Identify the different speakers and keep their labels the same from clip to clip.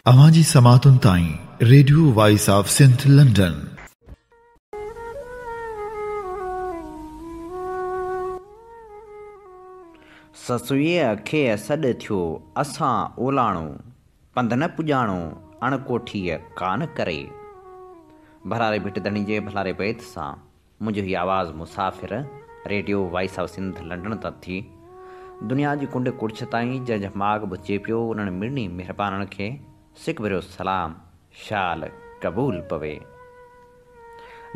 Speaker 1: अवाजी समातुन ताई radio voice of Sindh London.
Speaker 2: ससुए खे सॾु थियो असां ओलाणो, पंध न पुॼाणो अणकोठीअ कान करे। भरारे भिटधणी जे भलारे बैत सां मुंहिंजी हीअ आवाज़ Musafir radio voice of Sindh London तां थी दुनिया जी कुंड कुड़छ ताईं जंहिंजो माॻ बुचे पियो उन्हनि मिड़नी महिरबाननि खे सिक भरियो सलाम शाल क़बूल पवे।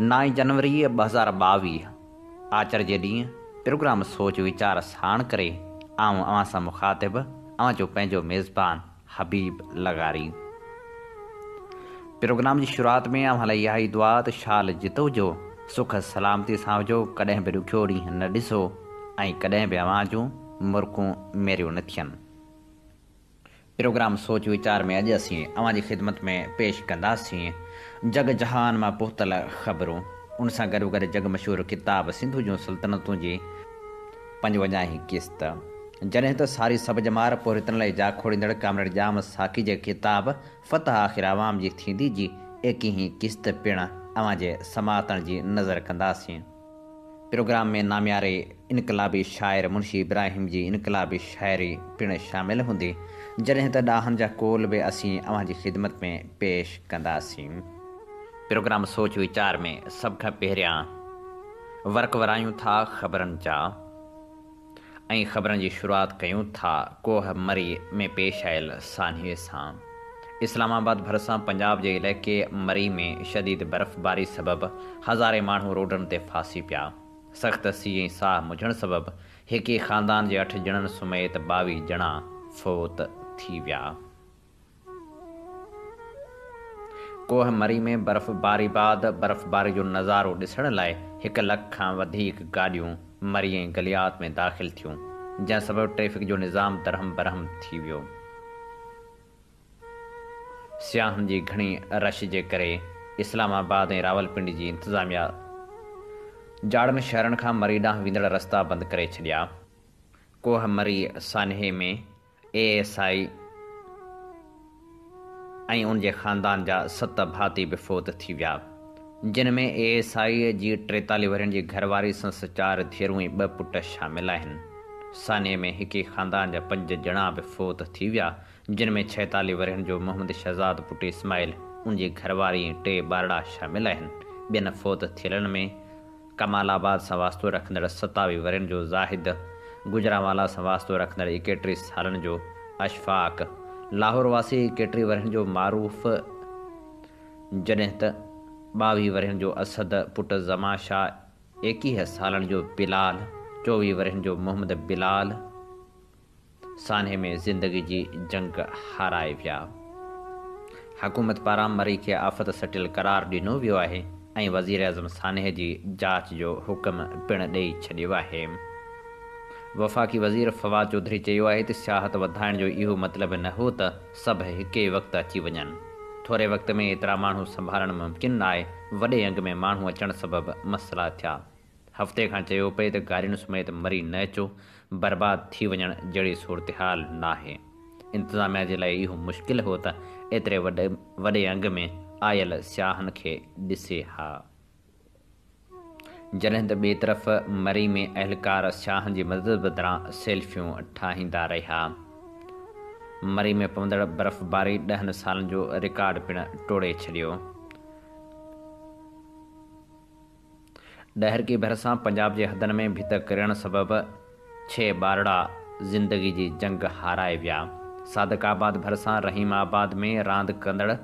Speaker 2: 9 जनवरी 2022 आचर जे ॾींहुं प्रोग्राम सोच वीचार साण करे आऊं अवां सां मुखातिब अवां जो पंहिंजो मेज़बान हबीब लगारी। प्रोग्राम जी शुरूआत में अवां लाइ इहा ई दुआ त शाल जितो जो सुख सलामती सां हुजो, कॾहिं बि ॾुखियो ॾींहुं न ॾिसो ऐं कॾहिं बि अवां जूं मुर्कूं मेरियूं न थियनि। प्रोग्राम सोच वीचार में अॼु असीं अवां जी ख़िदमत में पेश कंदासीं जग जहान मां पुख़्तल ख़बरूं, उन सां गॾो गॾु जग मशहूरु किताब सिंधु जूं सल्तनतूं जी 55 क़िस्त, जॾहिं त सारी सभ जमार पोरितन लाइ जा खोड़ींदड़ कामरेड जाम साकी जे किताब फ़तह आख़िर आवाम जी थींदी जी 21 क़िस्त पिणु अवां जे समातण जी नज़र कंदासीं। प्रोग्राम में नामियारे इनकलाबी शाइर मुंशी इब्राहिम जी इनकलाबी शाइरी पिणु शामिल हूंदी, जॾहिं त ॾाहनि जा कोल बि असीं अवां जी ख़िदमत में पेश कंदासीं। प्रोग्राम सोच वीचार में सभ खां पहिरियां वर्क वरायूं था ख़बरनि जा ऐं ख़बरनि जी शुरूआत कयूं था कोह मरी में पेश आयल सान्हीअ सां। इस्लामाबाद भरिसां पंजाब जे इलाइक़े मरी में शदीद बर्फ़बारी सबबि हज़ारे माण्हू रोडनि ते फासी पिया। सख़्त सीउ ऐं साह मुझण सबबि हिक ई ख़ानदान जे 8 ॼणनि समेत 22 ॼणा फ़ौत थी विया। कोह मरी में बर्फ़बारी बाद बर्फ़बारी जो नज़ारो ॾिसण लाइ 1 लख खां वधीक गाॾियूं मरी ऐं गलियात में दाख़िल थियूं, जंहिं सबबि ट्रैफ़िक जो निज़ाम दरहम बरहम थी वियो। सियाहनि जी घणी रश जे करे इस्लामाबाद ऐं रावलपिंडी जी इंतिज़ामिया जाड़नि शहरनि खां मरी ॾांहुं वेंदड़ रस्ता बंदि करे छॾिया। कोह मरी सान्हे में ASI ऐं उन जे ख़ानदान जा 7 भाती बि फ़ौत थी विया, जिन में ASI जी 43 वरनि जी घरवारी संस 4 धीअरूं ऐं 2 पुट शामिल आहिनि। सान्हे में हिक ई ख़ानदान जा 5 ॼणा बि फ़ौत थी विया, जिन में 46 वरनि जो मोहम्मद शहज़ाद पुट इस्माइल, उन जी घरवारी ऐं 3 ॿारड़ा शामिल आहिनि। ॿियनि फ़ौत थियलनि में कमालाबाद सां वास्तो रखंदड़ 27 वरनि जो ज़ाहिद, गुजरावाला सां वास्तो रखंदड़ 31 सालनि जो अशफ़ाक़, लाहौर वासी 31 वरनि जो मारूफ़, जॾहिं त 22 वरनि जो असद पुट ज़मा शाह, 21 सालनि जो बिलाल, 24 वरनि जो मोहम्मद बिलाल सान्हे में ज़िंदगी जी जंग हाराए विया। हुकूमत पारां मरी खे आफ़त सटियल करार ॾिनो वियो आहे ऐं वज़ीर आज़म सान्हे जी जाच जो हुकुम पिणु ॾेई छॾियो आहे। वफ़ाक़ी वज़ीर फवाद चौधरी चयो आहे त सियाहत वधाइण जो इहो मतिलबु न हो त सभु हिक ई वक़्तु अची वञनि। थोरे वक़्त में एतिरा माण्हू संभालणु मुमकिन न आहे, वॾे अंग में माण्हू अचण सबबि मसइला थिया। हफ़्ते खां चयो पए त गाॾियुनि समेत मरी न अचो, बर्बाद थी वञण जहिड़ी सूरतहाल न आहे। इंतिज़ामिया जे लाइ इहो मुश्किल हो त एतिरे वॾे अंग में आयल सियाहनि खे ॾिसे हा। जॾहिं त ॿिए तरफ़ मरी में अहलकार सियाहनि जी मदद बदिरां सेल्फियूं ठाहींदा रहिया। मरी में पवंदड़ बर्फ़बारी 10 सालनि जो रिकॉर्ड पिणु टोड़े छॾियो। ॾहर की भरिसां पंजाब जे हदनि में भित किरण सबबि 6 ॿारड़ा ज़िंदगी जी जंग हाराए विया। सादिक़ाबाद भरिसां रहीमाबाद में रांदि कंदड़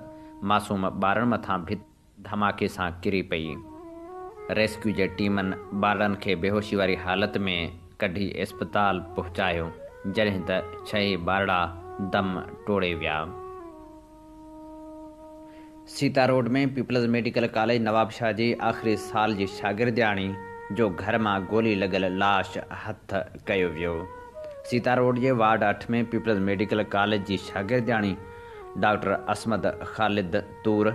Speaker 2: मासूम ॿारनि मथां भित धमाके सां किरी पई। रेस्क्यू जे टीमनि ॿारनि खे बेहोशी वारी हालत में कढी इस्पताल पहुचायो, जॾहिं त 6 ॿारड़ा दम टोड़े विया। सीता रोड में पीपल्स मेडिकल कॉलेज नवाबशाह जी आख़िरी साल जी शागिर्दियाणी जो घर मां गोली लॻल लाश हथ कयो वियो। सीता रोड जे वार्ड 8 में पीपल्स मेडिकल कॉलेज जी शागिर्दियाणी डॉक्टर असमद ख़ालिद तूर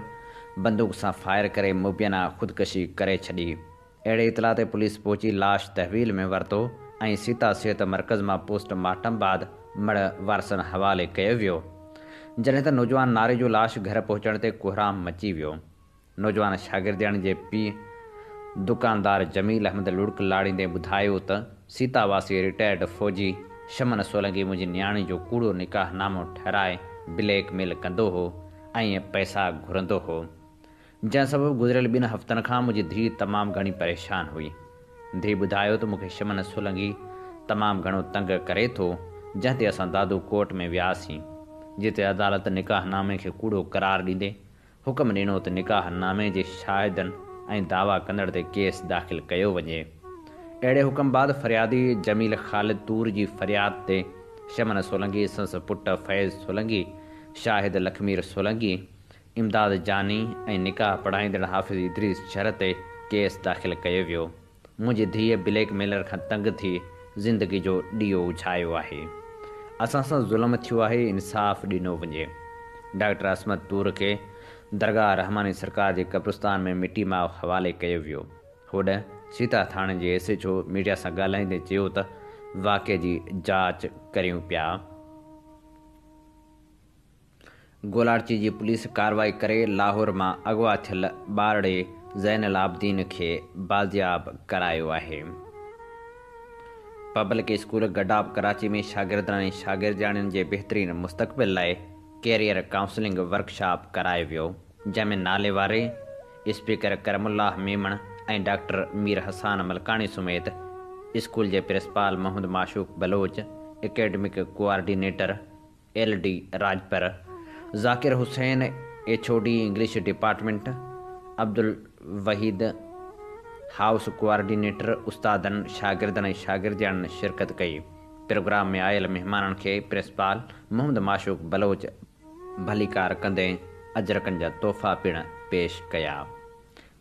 Speaker 2: बंदूक सां फायर करे मुबैना ख़ुदकशी करे छॾी। अहिड़े इतला ते पुलिस पहुची लाश तहवील में वरितो ऐं सीता सिहत मर्कज़ मां पोस्टमार्टम बाद मड़ वारसनि हवाले कयो वियो। जॾहिं त नौजवान नारे जो लाश घर पहुचण ते कोहराम मची वियो। नौजवान शागिर्दियाणी जे पीउ दुकानदार जमील अहमद लुड़क लाड़ींदे ॿुधायो त सीतावासी रिटायर्ड फ़ौजी शमन सोलंकी मुंहिंजी नियाणी जो कूड़ो निकाहनामो ठहिराए ब्लैकमेल कंदो हो ऐं पैसा घुरंदो हो, जंहिं सबबु गुज़िरियल 2 हफ़्तनि खां मुंहिंजी धीउ तमामु घणी परेशान हुई। धीउ ॿुधायो त मूंखे शमन सोलंकी तमामु घणो तंग करे थो, जंहिं ते असां दादू कोर्ट में वियासीं, जिते अदालत निकाहनामे खे कूड़ो करार ॾींदे हुकुम ॾिनो त निकाहनामे जे शाहिदनि ऐं दावा कंदड़ ते केस दाख़िल कयो वञे। अहिड़े हुकुम बाद फरियादी जमील ख़ालिद तूर जी फरियाद ते शमन सोलंकी, संस पुट फैज़ सोलंकी, शाहिद लखमीर सोलंकी, इमदाद जानी ऐं निकाह पढ़ाईंदड़ हाफ़िज़ इदरीस शर ते केस दाख़िल कयो वियो। मुंहिंजी धीअ ब्लैकमेलर खां तंग थी ज़िंदगी जो ॾीओ उछायो आहे। असां सां ज़ुल्म थियो आहे, इंसाफ़ ॾिनो वञे। डॉक्टर असमत तूर खे दरगाह रहमानी सरकार जे कब्रिस्तान में मिटी मां हवाले कयो वियो। होॾ सीता थाणे जे SHO मीडिया सां ॻाल्हाईंदे चयो त वाक़े जी जांच करियूं पिया। गोलार्ची जी पुलिस कार्रवाई करे लाहौर मां अगवा थियल ॿारड़े ज़ैनुल आबिदीन खे बाज़ियाब करायो आहे। पब्लिक स्कूल गडाब कराची में शागिर्दनि ऐं शागिर्दियाणियुनि जे बहितरीन मुस्तक़बिल लाइ कैरियर काउंसलिंग वर्कशॉप करायो वियो, जंहिंमें नाले वारे स्पीकर करमुल्लाह मेमण ऐं डॉक्टर मीर हसान मलकानी समेत स्कूल जे principal Mohammad Mashooq Baloch, academic coordinator LD Rajpar, Zakir Hussain HOD English department, Abdul Waheed house coordinator, उस्तादनि, शागिर्दनि ऐं शागिर्दियाणियुनि शिरकत कई। प्रोग्राम में आयल महिमाननि खे प्रिंसिपाल मोहम्मद माशूक बलोच भलीकार कंदे अजरकनि जा तोहफ़ा पिणु पेश कया।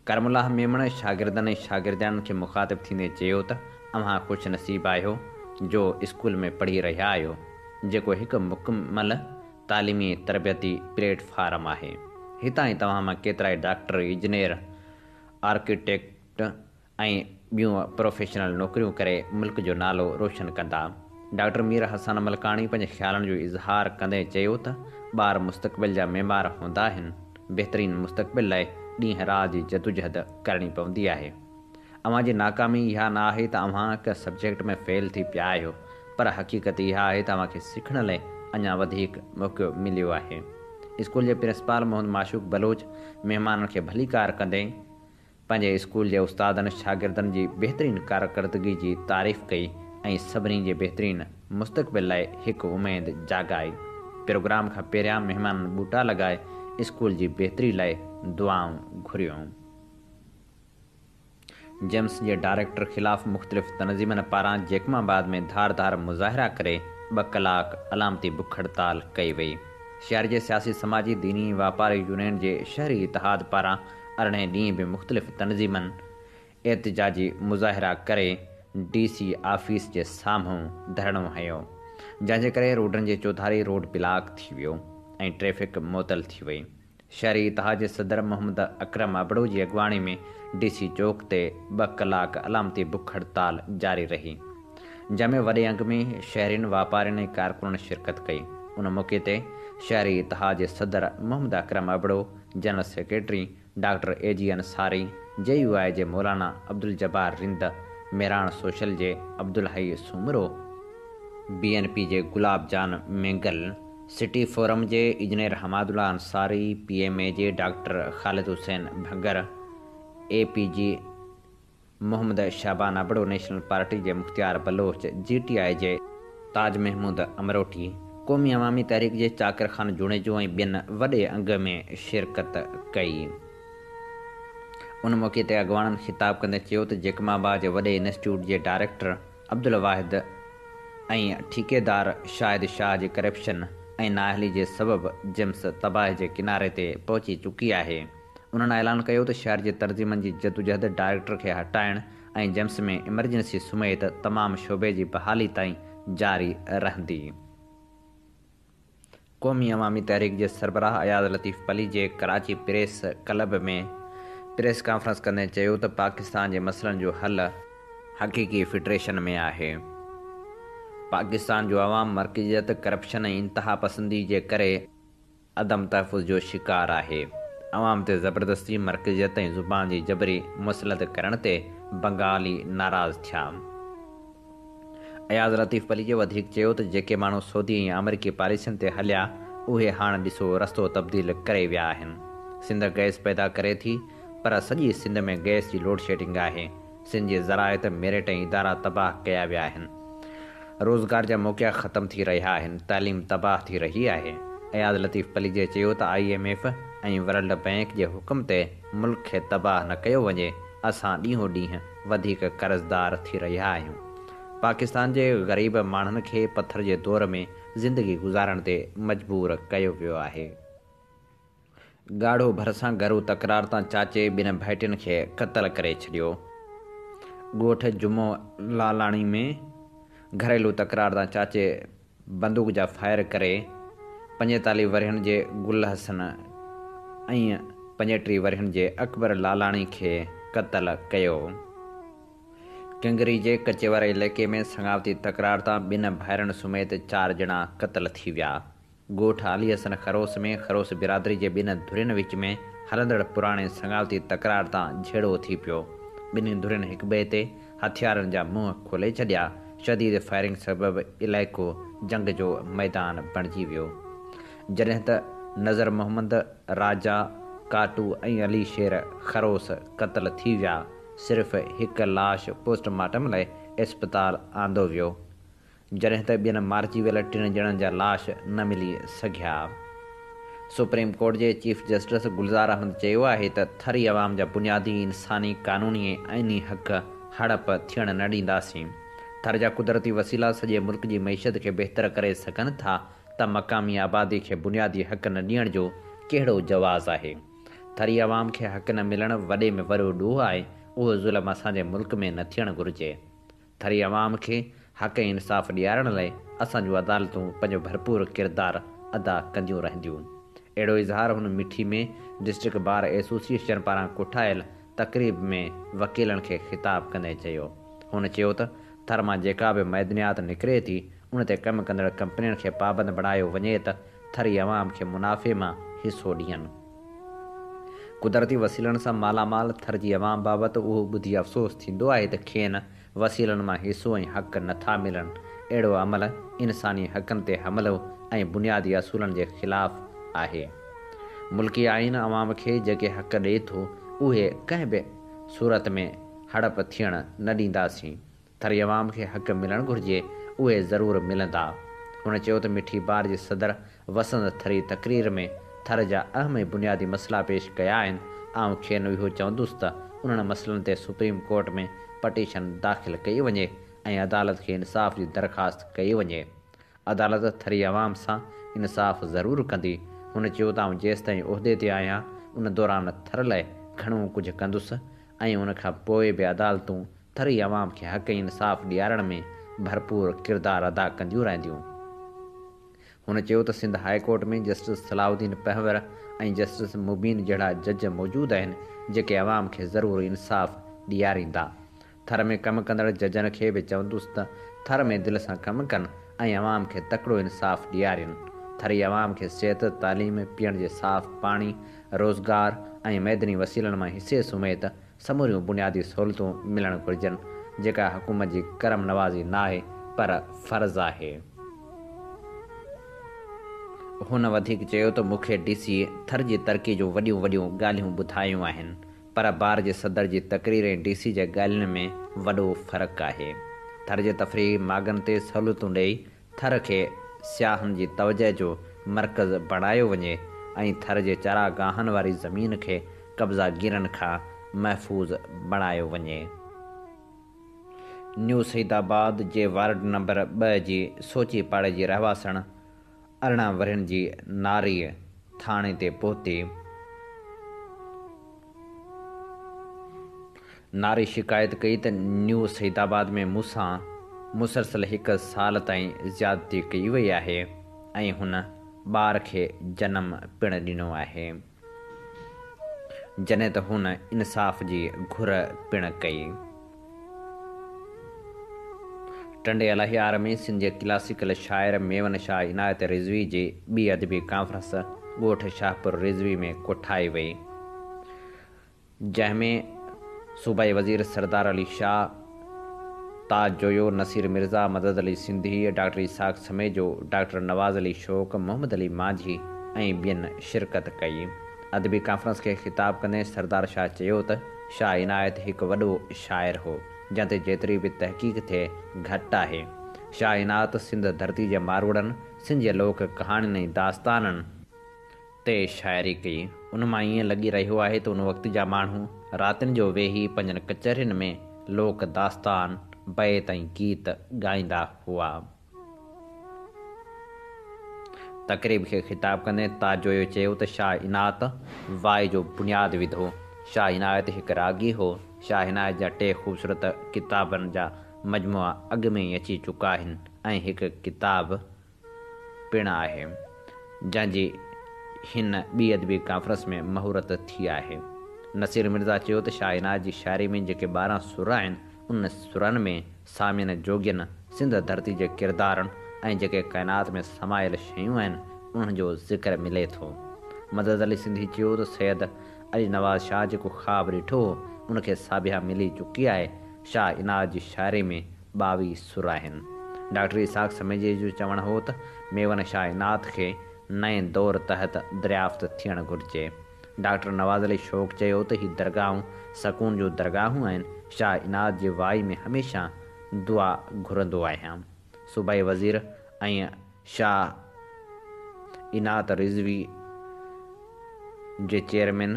Speaker 2: करमुल्लाह मेमण शागिर्दनि ऐं शागिर्दियाणियुनि खे मुखातिब थींदे चयो त अव्हां ख़ुशि नसीब आहियो जो स्कूल में पढ़ी रहिया आहियो, जेको हिकु मुकमल तालीमी तरबियती प्लेटफार्म आहे। हितां ई तव्हां मां केतिरा ई डॉक्टर, इंजीनियर, आर्किटेक्ट ऐं ॿियूं प्रोफेशनल नौकरियूं करे मुल्क जो नालो रोशन कंदा। डॉक्टर मीर हसन मलकानी पंहिंजे ख़्यालनि जो इज़हार कंदे चयो त ॿार मुस्तक़बिल जा मेमार हूंदा आहिनि। बहितरीन मुस्तक़बिल लाइ ॾींहं राति जी जदोजहद करणी पवंदी आहे। अव्हां जी नाकामी इहा न आहे त अव्हां हिकु सब्जेक्ट में फेल थी पिया आहियो, पर हक़ीक़त इहा आहे त अव्हांखे सिखण लाइ अञा वधीक मौक़ो मिलियो आहे। स्कूल जे प्रिंसिपाल मोहम्मद माशूक बलोच महिमाननि खे भलीकार कंदे पंहिंजे स्कूल जे उस्तादनि, शागिर्दनि जी बहितरीन कारकर्दगी जी तारीफ़ कई ऐं सभिनी जे बहितरीन मुस्तक़बिल लाइ हिकु उमेद जाॻाई। प्रोग्राम खां पहिरियां महिमाननि ॿूटा लॻाए स्कूल जी बहितरी लाइ दुआऊं घुरियूं। जेम्स जे डायरेक्टर ख़िलाफ़ मुख़्तलिफ़ तनज़ीमनि पारां जैकमाबाद में धार मुज़ाहिरा करे 2 कलाक अलामती बुख हड़ताल कई वई। शहर जे सियासी, समाजी, दीनी, वापारी यूनियन जे शहरी इतिहाद पारां 18 ॾींहं बि मुख़्तलिफ़ तनज़ीमनि एहतिजाजी मुज़ाहिरा करे DC ऑफिस जे साम्हूं धरणो हयो, जंहिंजे करे रोडनि जे चौधारी रोड ब्लॉक थी वियो ऐं ट्रैफ़िक मुअतल थी वई। शहरी इतिहाद जे सदर मोहम्मद अकरम अबड़ो जी अॻवानी में DC चौक ते 2 कलाक अलामती बुख हड़ताल जारी रही, जंहिंमें वॾे अंग में शहरियुनि, वापारियुनि ऐं कारकुननि शिरकत कई। उन मौक़े ते शहरी इतिहाद जे सदर Mohammad Akram Abro, general secretary doctor AG Ansari, JUI जे मौलाना अब्दुल जब्बार रिंद, मेराण सोशल जे अब्दुल हई सुमरो, BNP जे गुलाब जान मेंगल, सिटी फोरम जे इंजीनियर हमादुल्ला अंसारी, PMA जे doctor Khalid Hussain Bhagar, APG Mohammad Shaban Abro, national party जे मुख्तियार बलोच, GTI जे ताज महमूद अमरोटी, क़ौमी अवामी तहरीक जे चाकिर ख़ान जुणेजो ऐं ॿियनि वॾे अंग में शिरकत कई। उन मौक़े ते अॻवाननि ख़िताब कंदे चयो त जैकमाबाद जे वॾे इंस्टीट्यूट जे डायरेक्टर अब्दुल वाहिद ऐं ठेकेदार शाहिद शाह जे करप्शन ऐं नाअहली जे सबबि जेम्स तबाही जे किनारे ते पहुची चुकी आहे। उन्हनि ऐलान कयो त शहर जे तर्जीमनि जी जदोजहद डायरेक्टर खे हटाइण ऐं जेम्स में इमरजेंसी समेत तमामु शोबे जी बहाली ताईं जारी रहंदी। क़ौमी अवामी तहरीक जे सरबराह अयाद लतीफ़ पली जे कराची प्रेस क्लब में प्रेस कॉन्फ्रेंस कंदे चयो त पाकिस्तान जे मसइलनि जो हल हक़ीक़ी फिटरेशन में आहे। पाकिस्तान जो अवाम मर्कज़ियत, करप्शन ऐं इंतहा पसंदी जे करे अदम तहफ़ुज़ जो शिकार आहे। अवाम ते ज़बरदस्ती, मरकज़ियत ऐं ज़ुबान जी जबरी मुसलत करण ते बंगाली नाराज़ थिया। अयाज़ लतीफ़ अली जे वधीक चयो त जेके माण्हू सऊदी ऐं अमरीकी पॉलिसियुनि ते हलिया उहे हाणे ॾिसो रस्तो तब्दील करे विया आहिनि। सिंध गैस पैदा करे थी, पर सॼी सिंध में गैस जी लोड शेडिंग आहे। सिंध जे ज़राइत, मेरिट ऐं इदारा तबाह कया विया आहिनि। रोज़गार जा मौक़िया ख़तमु थी रहिया आहिनि। तालीम तबाह थी रही आहे। अयाज़ लतीफ़ अली जे चयो त IMF ऐं वर्ल्ड बैंक जे हुकुम ते मुल्क खे तबाह न कयो वञे। असां ॾींहों ॾींहुं वधीक कर्ज़दार थी रहिया आहियूं। पाकिस्तान जे ग़रीब माण्हुनि खे पत्थर जे दौर में ज़िंदगी गुज़ारण ते मजबूर कयो वियो आहे। ॻाढ़ो भरिसां घरू तकरार तां चाचे ॿिनि भाइटियुनि खे क़तल करे छॾियो। ॻोठ जुमो लालाणी में घरेलू तकरार तां चाचे बंदूक जा फायर करे 45 वरहनि जे गुल हसन ऐं 35 वरहनि जे अकबर लालाणी खे क़तल कयो। किंगरी जे कचेवर इलाइक़े में संगावती तकरार तां ॿिनि भाइरनि समेत 4 ॼणा क़तल थी विया। ॻोठ अली हसन खरोस में खरोस बिरादरी जे ॿिनि धुरियुनि विच में हलंदड़ पुराणे संगावती तकरार तां झेड़ो थी पियो। ॿिन्ही धुरियुनि हिक ॿिए ते हथियारनि जा मुंहं खोले छॾिया। शदीद फायरिंग सबबि इलाइक़ो जंग जो मैदान बणिजी वियो। जॾहिं त नज़र मोहम्मद, राजा, काटू ऐं अली शेर खरोस क़तल थी विया। सिर्फ़ हिकु लाश पोस्टमार्टम लाइ इस्पताल आंदो वियो, जॾहिं त ॿियनि मारिजी वियल 3 ॼणनि जा लाश न मिली सघिया। सुप्रीम कोर्ट जे चीफ जस्टिस गुलज़ार अहमद चयो आहे त थरी अवाम जा बुनियादी इंसानी, क़ानूनी ऐं आइनी हक़ हड़प थियण न ॾींदासीं। थर जा कुदरती वसीला सॼे मुल्क जी मईशत खे बहितर करे सघनि था त मक़ामी आबादी खे बुनियादी हक़ न ॾियण जो कहिड़ो जवाज़ आहे। थरी अवाम खे हक़ न मिलणु वॾे में वॾो ॾोह आहे। उहो ज़ुल्म असांजे मुल्क में न थियणु घुरिजे। थरी अवाम खे हक़ ऐं इंसाफ़ ॾियारण लाइ असां जूं अदालतूं पंहिंजो भरपूर किरदारु अदा कंदियूं रहंदियूं। अहिड़ो इज़हार हुन मिठी में डिस्ट्रिक्ट बार एसोसिएशन पारां कोठायल तक़रीब में वकीलनि खे ख़िताब कंदे चयो। हुन चयो त थर मां जेका बि मैदनियात निकिरे थी उन ते कमु कंदड़ कंपनियुनि खे पाबंद बणायो वञे त थरी अवाम खे मुनाफ़े मां हिसो ॾियनि। कुदरती वसीलनि सां मालामाल थर जी अवाम बाबति उहो ॿुधी अफ़सोस थींदो आहे त खेनि वसीलनि मां हिसो ऐं हक़ नथा मिलनि। अहिड़ो अमल इंसानी हक़नि ते हमिलो ऐं बुनियादी असूलनि जे ख़िलाफ़ु आहे। मुल्की आइन अवाम खे जेके हक़ ॾिए थो उहे कंहिं बि सूरत में हड़प थियण न ॾींदासीं। थरी अवाम खे हक़ मिलणु घुरिजे, उहे ज़रूरु मिलंदा। हुन चयो त मिठी बार जे सदर वसंत थरी तक़रीर में थर जा अहम ऐं बुनियादी मसइला पेश कया आहिनि। आउं खेनि इहो चवंदुसि त उन्हनि मसइलनि ते सुप्रीम कोर्ट में पटीशन दाख़िल कई वञे ऐं अदालत खे इंसाफ़ जी दरख़्वास्त कई वञे। अदालत थरी अवाम सां इंसाफ़ ज़रूरु कंदी। हुन चयो त आउं जेसिताईं उहिदे ते आहियां उन दौरान थर लाइ घणो कुझु कंदुसि ऐं उन खां पोइ बि अदालतूं थरी अवाम खे हक़ ऐं इंसाफ़ ॾियारण में भरपूर किरदारु अदा कंदियूं रहंदियूं। हुन चयो त सिंध हाई कोर्ट में जस्टिस सलाउद्दीन पहवर ऐं जस्टिस मुबीन जहिड़ा जज मौजूदु आहिनि जेके अवाम खे ज़रूरु इंसाफ़ ॾियारींदा। थर में कमु कंदड़ जजनि खे बि चवंदुसि त थर में दिलि सां कमु कनि ऐं अवाम खे तकिड़ो इंसाफ़ ॾियारीनि। थरी अवाम खे सिहत, तालीम, पीअण जे साफ़ पाणी, रोज़गार ऐं मैदनी वसीलनि मां हिसे समेत समूरियूं बुनियादी सहूलियतूं मिलणु घुरिजनि जेका हुकूमत जी करम नवाज़ी न आहे पर फ़र्ज़ु आहे। हुन वधीक चयो त मूंखे DC थर जी तरक़ी जो वॾियूं वॾियूं ॻाल्हियूं ॿुधायूं आहिनि, पर बार जे सदर जी तक़रीर ऐं DC जे ॻाल्हियुनि में वॾो फ़र्क़ु आहे। थर जे तफ़रीही मागनि ते सहूलियतूं ॾेई थर खे सियाहनि जी तवजह जो मर्कज़ बणायो वञे ऐं थर जे चारागाहनि वारी ज़मीन खे कब्ज़ागीरनि खां महफ़ूज़ बणायो वञे। न्यू सईदाबाद जे वार्ड नंबर 2 जी सोची पाड़े जी रहवासण 18 वरहनि जी नारी थाणे ते पहुती। नारी शिकायत कई त न्यू सईदाबाद में मूंसां मुसलसल 1 साल ताईं ज़्यादती कई वई आहे ऐं हुन ॿार खे जनम पिणु ॾिनो आहे, जॾहिं त हुन इंसाफ़ जी घुर पिणु कई। टंडे अलाहियार में सिंध जे क्लासिकल शाइर मेवन शाह इनायत रिज़वी जी ॿी अदबी कॉन्फ्रेंस ॻोठ शाहपुर रिज़वी में कोठाई वई, जंहिंमें सूबाई वज़ीर सरदार अली शाह, ताज जोयो, नसीर मिर्ज़ा, मदद अली सिंधी, डॉक्टर इसाक समेजो, डॉक्टर नवाज़ अली शोक, मोहम्मद अली माझी ऐं ॿियनि शिरकत कई। अदबी कॉन्फ्रेंस खे ख़िताब कंदे सरदार शाह चयो त शाह इनायत हिकु वॾो शाइर हो, जंहिं ते जेतिरी बि तहक़ीक़ थिए घटि आहे। शाह इनायत सिंध धरती जे मारवड़नि, सिंध जे लोक कहाणियुनि ऐं दास्ताननि ते शाइरी कई। उन मां ईअं लॻी रहियो आहे त उन वक़्त जा माण्हू रातिनि जो वेही पंहिंजनि कचहरियुनि में लोक दास्तान, बैत ऐं गीत ॻाईंदा हुआ। तक़रीब खे ख़िताब कंदे ताज जोयो चयो त शाह इनायत वाई जो बुनियादु विधो। शाह इनायत हिकु रागी हो। शाह इनायत जा 2 ख़ूबसूरत किताबनि जा मजमुआ अॻु में ई अची चुका आहिनि ऐं हिकु किताब पिणु आहे, जंहिंजी हिन ॿी अदबी कॉन्फ्रेंस में महूरत थी आहे। नसीर मिर्ज़ा चयो त शाह इनायत जी शाइरी में जेके 12 सुर आहिनि, उन सुरनि में सामियन जोगियनि, सिंध धरती जे किरदारनि ऐं जेके काइनात में समायल शयूं आहिनि, उन्हनि जो ज़िक्र मिले थो। मदद अली सिंधी चयो त सैयद अली नवाज़ शाह जेको ख़्वाबु ॾिठो हो, उनखे साबिया मिली चुकी आहे। शाह इनायत जी शाइरी में 22 सुर आहिनि। डॉक्टर इसाक समेजी जो चवणु हो त मेवन शाह इनायत खे नए दौर तहत दरियाफ़्त थियणु घुरिजे। डॉक्टर नवाज़ अली शोक चयो त हीअ दरगाहूं सकून जो दरगाहूं आहिनि। शाह इनायत जी वाई में हमेशह दुआ घुरंदो आहियां। सूबाई वज़ीर ऐं शाह इनायत रिज़वी जे चेयरमैन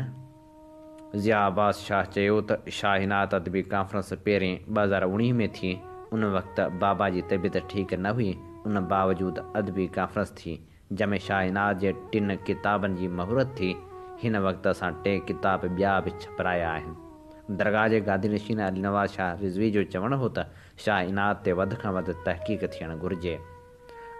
Speaker 2: ज़िया अब्बास शाह चयो त शाह इनायत अदबी कॉन्फ्रेंस पहिरीं 2019 में थी। उन वक़्तु बाबा जी तबियत ठीकु न हुई। उन बावजूदि अदबी कॉन्फ्रेंस थी, जंहिंमें शाह इनायत जे 3 किताबनि जी महूरत थी। हिन वक़्तु असां 2 किताब ॿिया बि छपाया आहिनि। दरगाह जे गादी नशीन अली नवाज़ शाह रिज़वी जो चवणु हो त शाह इनायत ते वधि खां वधि तहक़ीक़ थियणु घुरिजे।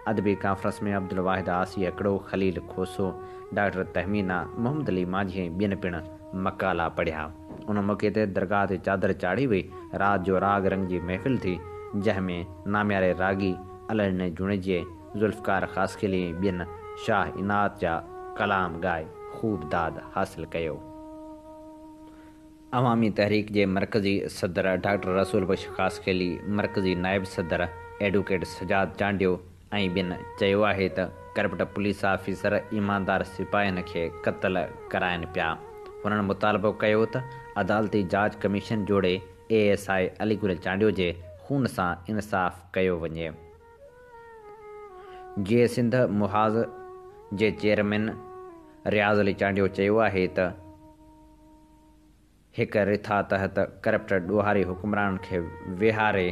Speaker 2: अदबी कॉन्फ्रेंस में अब्दुल वाहिद आसी हिकिड़ो, ख़लील खोसो, डॉक्टर तहमीना, मोहम्मद अली माझी ऐं ॿियनि पिणु मकाला पढ़िया। उन मौक़े ते दरगाह ते चादर चाढ़ी वई। राति जो राग रंग जी महफ़िल थी, जंहिंमें नाम्यारे रागी अलने जुणिजे, ज़ुल्फ़कार ख़ासकेली ऐं ॿियनि शाह इनायत जा कलाम ॻाए ख़ूब दाद हासिल कयो। अवामी तहरीक जे मरकज़ी सदर डॉक्टर रसूल बख्श ख़ासकेली, मरकज़ी नायब सदर एडवोकेट सजाद चांडियो ऐं ॿियनि चयो आहे त करप्ट पुलिस ऑफिसर ईमानदार सिपाहियुनि खे क़त्ल कराइनि पिया। हुननि मुतालबो कयो त अदालती जांच कमीशन जोड़े ASI अलीगुल चांडियो जे खून सां इंसाफ़ कयो वञे। जीअं सिंध मुहाज़ जे चेयरमैन रियाज़ अली चांडियो चयो आहे त हिक रिथा तहत करप्ट ॾोहारी हुकुमरान खे विहारे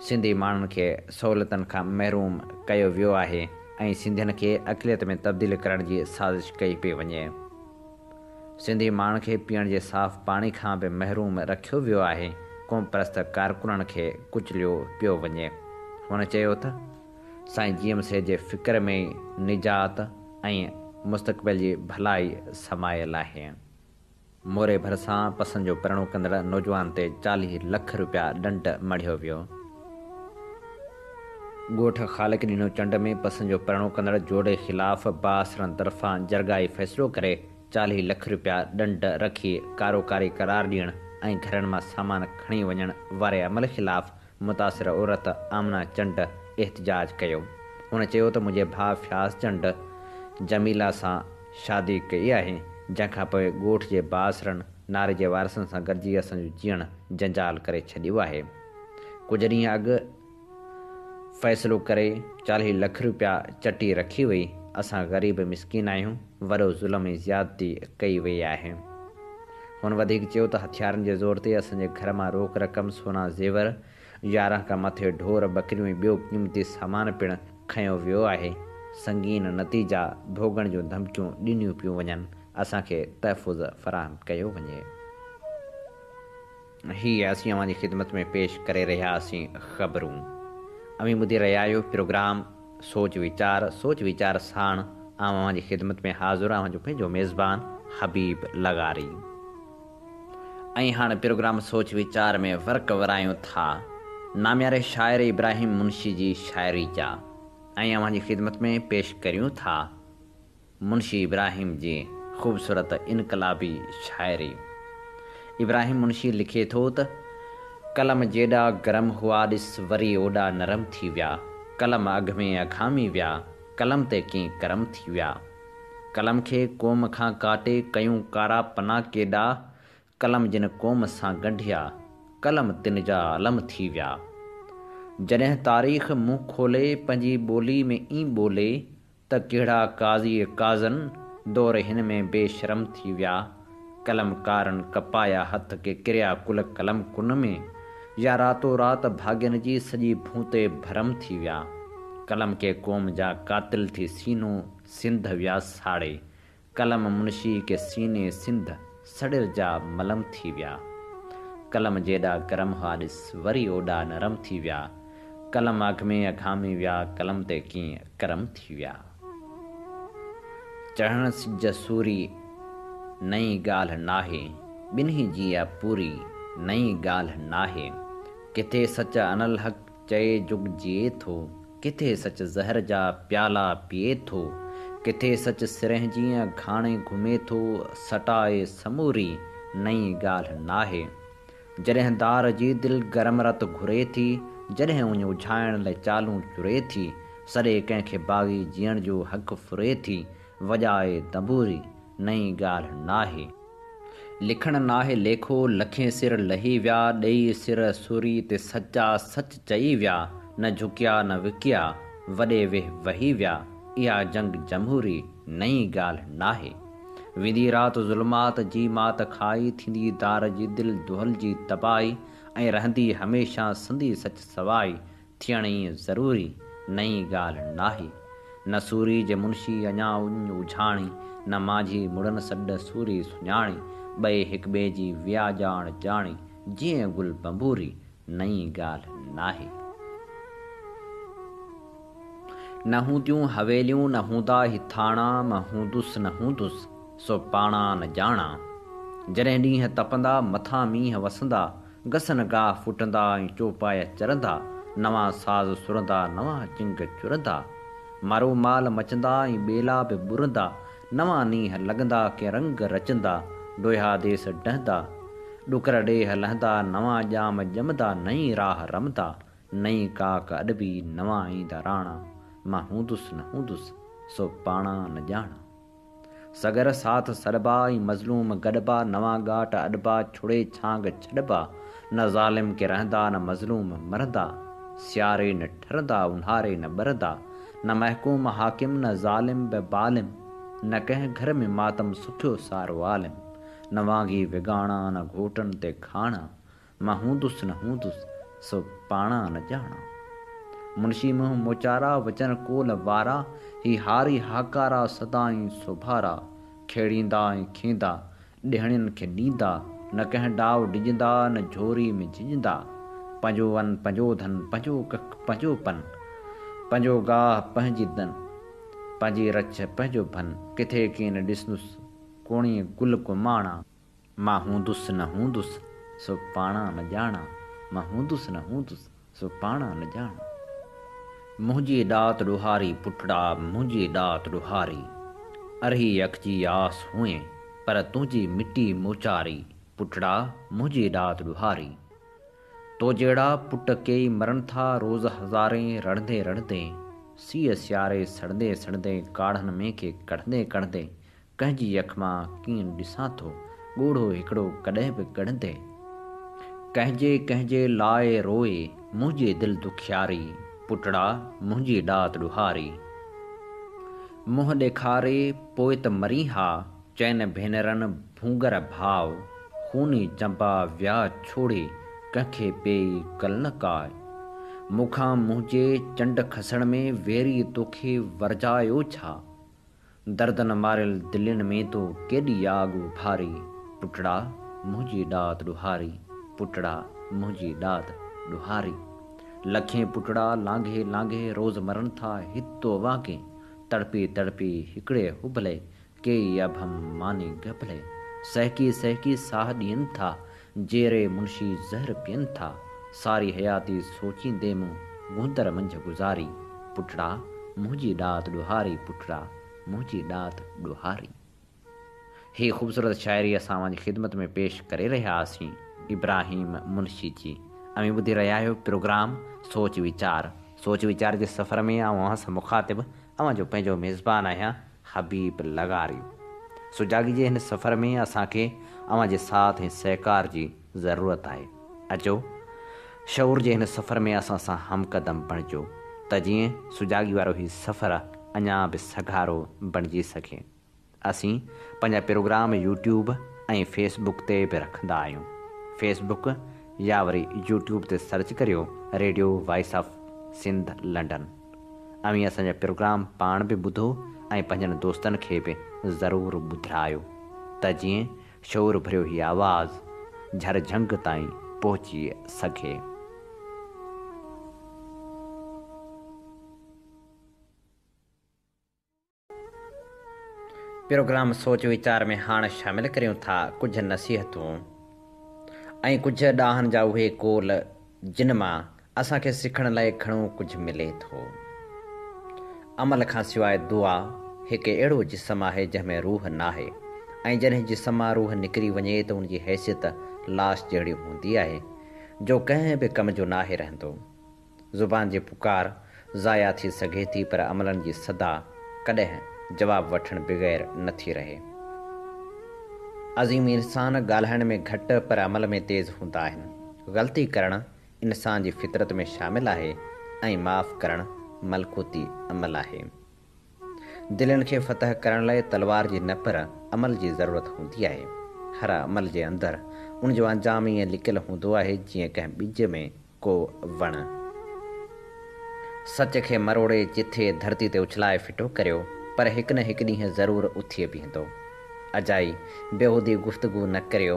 Speaker 2: सिंधी माण्हुनि खे सहूलियतुनि खां महरूम कयो वियो आहे ऐं सिंधियुनि खे अक़लियत में तब्दील करण जी साज़िश कई पई वञे। सिंधी माण्हुनि खे पीअण जे साफ़ पाणी खां बि महरूम रखियो वियो आहे। क़ौम परस्त कारकुननि खे कुचलियो पियो वञे। हुन चयो त साईं GMC जे फ़िक्र में निजात ऐं मुस्तक़बिल जी भलाई समायल आहे। मोरे भरिसां पसंदि जो पहिरियों कंदड़ नौजवान ते 40 लख रुपया ॾंड मढ़ियो वियो। ॻोठ ख़ालिक ॾिनो चंड में पसंदि जो पहिरियों कंदड़ जोड़े ख़िलाफ़ बासरनि तरफ़ां जरगाई फ़ैसिलो करे 40 लख रुपया ॾंड रखी कारोकारी करार ॾियणु ऐं घरनि मां सामान खणी वञण वारे अमल ख़िलाफ़ मुतासिर औरत आमना चंड एहतिजाज कयो। हुन चयो त मुंहिंजे भाउ फ्याज़ चंड जमीला सां शादी कई आहे, जंहिंखां पोइ ॻोठ जे बासरनि नारे जे वारसनि सां गॾिजी असांजो जीअणु जंजाल करे छॾियो आहे। कुझु ॾींहं अॻु फ़ैसिलो करे 40 लख रुपया चटी रखी वई। असां ग़रीब मिसकिन आहियूं। वॾो ज़ुल्म ऐं ज़्यादती कई वई आहे। हुन वधीक चयो त हथियारनि जे ज़ोर ते असांजे घर मां रोक रक़म, सोना ज़ेवर, 11 खां मथे ढोर बकरियूं ऐं ॿियो क़ीमती सामान पिणु खंयो वियो आहे। संगीन नतीजा भोगण जूं धमकियूं ॾिनियूं पियूं वञनि। असांखे तहफ़ुज़ फ़राहम कयो वञे। हीअ असीं अव्हांजी ख़िदमत में पेश करे रहियासीं ख़बरूं। अमी ॿुधी रहिया आहियो प्रोग्राम सोच वीचार साण अव्हांजी ख़िदमत में हाज़ुर अव्हांजो पंहिंजो मेज़बान हबीब लगारी। ऐं हाणे प्रोग्राम सोच वीचार में वर्क वरायूं था नाम्यारे शाइर इब्राहिम मुंशी जी शाइरी जा ऐं अव्हांजी ख़िदमत में पेश करियूं था मुंशी इब्राहिम जी ख़ूबसूरत इनकलाबी शाइरी। इब्राहिम मुंशी लिखे थो त कलम जेॾा गरम हुआ ॾिस वरी ओॾा नरम थी विया, कलम अघ में अघामी विया, कलम ते कीअं करम थी विया। कलम खे क़ौम खां काटे कयूं कारा पना केॾा, कलम जिन क़ौम सां ॻंढिया, कलम तिन जा अलम थी विया। जॾहिं तारीख़ मुंहुं खोले पंहिंजी ॿोली में ई ॿोले त कहिड़ा काज़ी काज़नि दौर हिन में बेशरम थी विया। कलमकारनि कपाया हथ के किरिया कुल कलम कुन में, या रातो रात भाग्यन जी सॼी भूते भरम थी विया। कलम के क़ौम जा कातिल थी सीनो सिंध विया साड़े, कलम मुंशी के सीने सिंध सड़िल जा मलम थी विया। कलम जेॾा गरम हुआ ॾिस वरी ओॾा नरम थी विया, कलम अघ में अघामी विया, कलम ते कीअं करम थी विया। चढ़ण सिज सूरी नई ॻाल्हि नाहे, ॿिन्ही जी आहे पूरी नई ॻाल्हि नाहे। किथे सच अनल हक़ चए जुग जिए थो, किथे सच ज़हर जा प्याला पिए थो, किथे सच सिरह जीअं घाणे घुमे थो, सटाए समूरी नई ॻाल्हि नाहे। जॾहिं दार जी दिलि गरम रत घुरे थी, जॾहिं उन उझाइण लाइ चालूं चुरे थी, सॾे कंहिंखे बाग़ी जीअण जो हक़ फुरे थी, वॼाए दंबूरी नई ॻाल्हि नाहे। लिखण नाहे लेखो लखें सिर लही विया, ॾेई सिर सूरी ते सचा सच चई विया, न झुकिया न विकिया वॾे वेह वही विया, इहा जंग जमहूरी नई ॻाल्हि नाहे। वेंदी राति ज़ुल्मात जी मात खाई, थींदी दार जी दिलि दुहल जी तबाही, ऐं रहंदी हमेशह संदी सच सवाई, थियण ई ज़रूरी नई ॻाल्हि नाहे। न सूरी जे मुंशी अञा उन उझाणी, न माझी मुड़न सॾ सूरी सुञाणी, ॿई हिक ॿिए जी विया ॼाण ॼाणी, जीअं गुल बंबूरी नई ॻाल्हि नाहे। न हूंदियूं हवेलियूं न हूंदा हिथाणा, मां हूंदुसि न हूंदुसि सो पाणा न ॼाणा। जॾहिं ॾींहं तपंदा मथां मींहं वसंदा, गसन गाह फुटंदा ऐं चौपाया चरंदा, नवां साज़ सुरंदा नवां चिंग चुरंदा, मारो माल मचंदा ऐं ॿेला बि ॿुरंदा, नवां नींहं लॻंदा के रंग रचंदा, ॾोहा देस डहंदा ॾुकर ॾेह लहंदा, नवां ॼाम ॼमंदा नई राह रमंदा, नई काक अॾबी नवां ईंदा राणा, मां हूंदुसि न हूंदुसि सो पाणा न ॼाणा। सगर साथ सॾबा ऐं मज़लूम गॾबा, नवां ॻाट अॾबा छुड़े छांग छॾबा, न ज़ालिम के रहंदा न मज़लूम मरंदा, सियारे न ठरंदा उन्हारे न ॿरंदा, न महकूम हाकिम न ज़ालिम बि बालिम, न कंहिं घर में मातम सुठियो सारो आलिम, न वांगी विगाणा न घोटनि ते खाणा, मां हूंदुसि न हूंदुसि सो पाणा न ॼाणा। मुंशी मुंहुं मोचारा वचन कोल वारा, ही हारी हाकारा सदाईं सुभारा, खेड़ींदा ऐं खींदा ॾियणियुनि खे ॾींदा, न कंहिं डाव डिॼंदा न झोरी में झिॼंदा, पंहिंजो वन पंहिंजो धन पंहिंजो कख पंहिंजो पन, पंहिंजो गाह पंहिंजी दन, पंहिंजी रछ पंहिंजो भन, किथे कीअं न ॾिसंदुसि कोणीअ गुल कुमाणा, मां हूंदुसि न हूंदुसि सो पाणा न ॼाणा, मां हूंदुसि न हूंदुसि सो पाणा न ॼाणा। मुंहिंजी ॾात ॾुहारी पुठड़ा मुंहिंजी ॾात ॾुहारी, अरही अख जी आस हुए पर तुंहिंजी मिटी मोचारी, पुठड़ा मुंहिंजी ॾात ॾुहारी। तो जहिड़ा पुट कई मरनि था रोज़ हज़ारे रड़ंदे रड़ंदे, सीअ सियारे सड़ंदे सड़ंदे, काढ़नि में खे कढ़ंदे कढ़ंदे, कंहिंजी अख मां कीअं ॾिसां थो ॻोढ़ो हिकिड़ो कॾहिं बि कढ़ंदे, कंहिंजे कंहिंजे लाइ रोए मुंहिंजी दिलि दुखियारी, पुठड़ा मुंहिंजी ॾात ॾुहारी। मुंहुं ॾेखारे पोइ त मरी हा, चइनि भेनरनि भूंगर भाव, खूनी चंबा विया छोड़े कंहिंखे पेई कल न काय, मूंखां मुंहिंजे चंड खसण में वेरी तोखे वरजायो छा, दर्दन मारियल दिलनि में तो केॾी आग उभारी, पुठड़ा मुंहिंजी ॾात ॾुहारी, पुठड़ा मुंहिंजी ॾात ॾुहारी। लखें पुठड़ा लांघे लांघे रोज़ मरनि था हितो वांगे, तड़पी तड़पी हिकिड़े हुबले केई अभम मानी गबले, सहकी सहकी साह ॾियनि था जेरे मुंशी ज़हर पियनि था, सारी हयाती सोचींदे मूं गुंदर मंझि गुज़ारी, पुठड़ा मुंहिंजी ॾात ॾुहारी, पुठड़ा मुंहिंजी ॾात ॾुहारी। ही ख़ूबसूरत शाइरी असां तव्हांजी ख़िदमत में पेश करे रहिया हुआसीं इब्राहिम मुंशी जी। ऐं ॿुधी रहिया आहियो प्रोग्राम सोच वीचार जे सफ़र में अवां सां मुखातिब जो पंहिंजो मेज़बान आहियां हबीब लगारी। सुजागी जे हिन सफ़र में असांखे अवां जे साथ ऐं सहकार जी ज़रूरत आहे। अचो शऊर जे हिन सफ़र में असां सां हमक़दम बणिजो त जीअं सुजागी वारो ही सफ़र अञा बि सघारो बणिजी सघे। असीं पंहिंजा प्रोग्राम यूट्यूब ऐं फेसबुक ते बि रखंदा आहियूं। फेसबुक या वरी यूट्यूब ते सर्च करियो radio voice of Sindh London. ऐं असांजा प्रोग्राम पाण बि ॿुधो ऐं पंहिंजनि दोस्तनि खे बि ज़रूरु ॿुधायो त जीअं शौर भरियो ही आवाज़ झरझंग ताईं पहुची सघे। प्रोग्राम सोच वीचार में हाणे शामिल करियूं था कुछ नसीहतूं ऐं कुछ ॾाहनि जा उहे कोल जिन मां असांखे सिखण लाइ घणो कुझु मिले थो। अमल खां सवाइ दुआ हिकु अहिड़ो जिस्म आहे जंहिंमें रूह नाहे ऐं जॾहिं जिस्म मां रूह निकिरी वञे त उनजी हैसियत लाश जहिड़ी हूंदी आहे जो कंहिं बि कम जो नाहे रहंदो। ज़ुबान जी पुकार ज़ाया थी सघे थी पर अमलनि जी सदा कॾहिं जवाब वठण बग़ैर नथी रहे। अज़ीम इंसान ॻाल्हाइण में घटि पर अमल में तेज़ हूंदा आहिनि। ग़लती करणु इंसान जी फितरत में शामिल आहे ऐं माफ़ करणु मलकूती अमल आहे। दिलनि खे फतह करण लाइ तलवार जी न पर अमल जी ज़रूरत हूंदी आहे। हर अमल जे अंदरि उन जो अंजाम ईअं लिकियलु हूंदो आहे जीअं कंहिं ॿिज में को वणु। सच खे मरोड़े जिथे धरती ते उछलाए फिटो करियो पर हिकु न हिकु ॾींहुं ज़रूरु उथी बीहंदो। अजाई बेहूदी गुफ़्तगू न करियो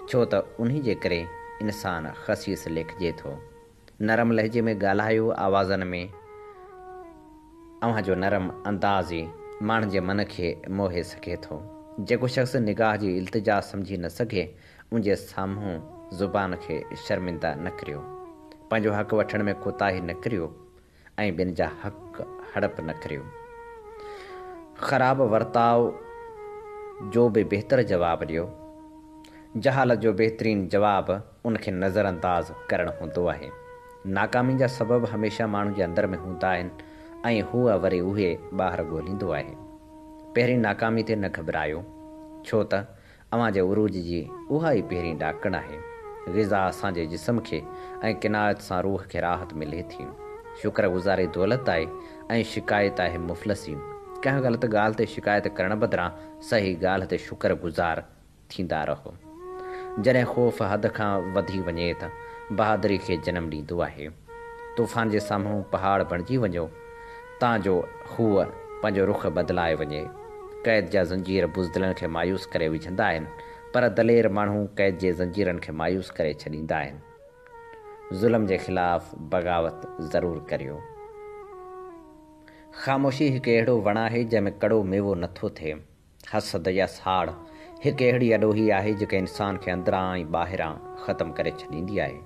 Speaker 2: छो त उन्ही जे करे इंसानु ख़सीस लिखिजे थो। नरम लहजे में ॻाल्हायो। आवाज़नि में अव्हां जो नरम अंदाज़ ई माण्हुनि जे मन खे मोहे सघे थो। जेको शख़्स निगाह जी इल्तिजा सम्झी न सघे उनजे साम्हूं ज़ुबान खे शर्मिंदा न करियो। पंहिंजो हक़ वठण में कोताही न करियो ऐं ॿियनि जा हक़ हड़प न करियो। ख़राब वर्ताव जो बि बहितर जवाबु ॾियो। जहालत जो बहितरीनु जवाबु उनखे नज़रअंदाज़ करणु हूंदो आहे। नाकामी जा सबबु हमेशह माण्हू जे अंदरि में हूंदा आहिनि ऐं हूअ वरी उहे ॿाहिरि ॻोल्हींदो आहे। पहिरीं नाकामी ते न घबरायो छो त अव्हां जे उरूज जी उहा ई पहिरीं ॾाकण आहे। ग़िज़ा असांजे जिस्म खे ऐं किनायत सां रूह खे राहत मिले थी। शुक्रगुज़ारी दौलत आहे ऐं शिकायत आहे मुफ़लसी। कंहिं ग़लति ॻाल्हि ते शिकायत करण बदिरां सही ॻाल्हि ते शुक्रगुज़ार थींदा रहो। जॾहिं ख़ौफ़ हद खां वधी वञे त बहादुरी खे जनमु ॾींदो आहे। तूफ़ान जे साम्हूं पहाड़ बणिजी वञो तांजो हूअ पंहिंजो रुख़ बदिलाए वञे। क़ैद जा ज़ंजीर बुज़दिलनि खे मायूस करे विझंदा आहिनि पर दलेर माण्हू क़ैद जे ज़ंजीरनि खे मायूस करे छॾींदा आहिनि। ज़ुल्म जे ख़िलाफ़ बग़ावत ज़रूरु करियो। ख़ामोशी हिकु अहिड़ो वणु आहे जंहिंमें कड़ो मेवो नथो थिए। हसद या साड़ हिकु अहिड़ी अॾोही आहे जेके इंसान खे अंदरां ऐं ॿाहिरां ख़तमु करे छॾींदी आहे।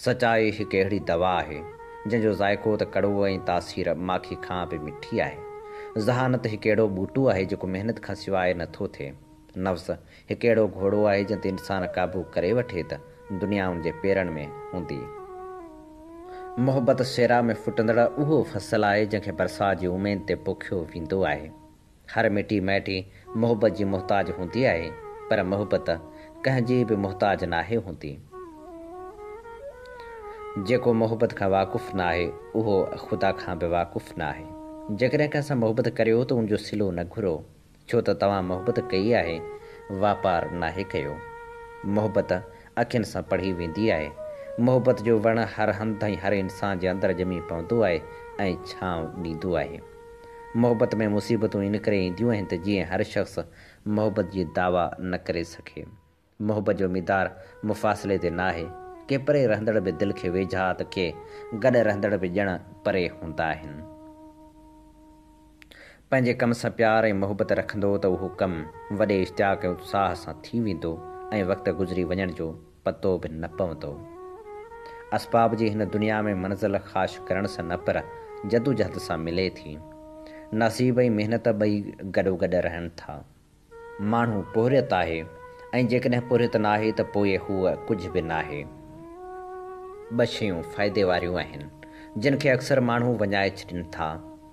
Speaker 2: सचाई हिकु अहिड़ी दवा आहे जंहिंजो ज़ाइक़ो त कड़ो ऐं तासीर माखी खां बि मिठी आहे। ज़हानत हिकु अहिड़ो ॿूटो आहे जेको महिनत खां सवाइ नथो थिए। नफ़्स हिकु अहिड़ो घोड़ो आहे जंहिं ते इंसानु क़ाबू करे वठे त दुनिया उन जे पेरनि में हूंदी। मोहबत शेरा में फुटंदड़ उहो फ़सुलु आहे जंहिंखे बरसाति जी उमेद ते पोखियो वेंदो आहे। हर मिटी माइटी मोहबत जी मुहताज हूंदी आहे पर मोहबत कंहिंजी बि मुहताज नाहे हूंदी। जेको मोहबत खां वाक़ुफ़ु न आहे उहो ख़ुदा खां बि वाक़ुफ़ु न आहे। जेकॾहिं कंहिं सां मोहबत करियो त उनजो सिलो न घुरो छो त तव्हां मोहबत कई आहे वापारु नाहे कयो। मोहबत अखियुनि सां पढ़ी वेंदी आहे। मोहबत जो वणु हर हंधि ऐं हर इंसान जे अंदरि ॼमी पवंदो आहे ऐं छांव ॾींदो आहे। मोहबत में मुसीबतूं इन करे ईंदियूं आहिनि त जीअं हर शख़्स मोहबत जी दावा न करे सघे। मोहबत जो मिदार मुफ़ासिले ते न आहे। के परे रहंदड़ बि दिलि खे वेझा त के गॾु रहंदड़ बि ॼण परे हूंदा आहिनि। पंहिंजे कम सां प्यार ऐं मोहबत रखंदो त उहो कमु वॾे इश्तियाक ऐं उत्साह सां थी वेंदो ऐं वक़्तु गुज़री वञण जो पतो बि न पवंदो। असबाब जी हिन दुनिया में मंज़िल ख़ाशि करण सां न पर जदोजहद सां मिले थी। नसीब ऐं महिनत ॿई गॾोगॾु रहनि था। माण्हू पुहरियत आहे ऐं जेकॾहिं पुहरियत न आहे त पोइ हूअ कुझु बि न आहे। ॿ शयूं फ़ाइदे वारियूं आहिनि जिन खे अक्सर माण्हू वञाए छॾनि था।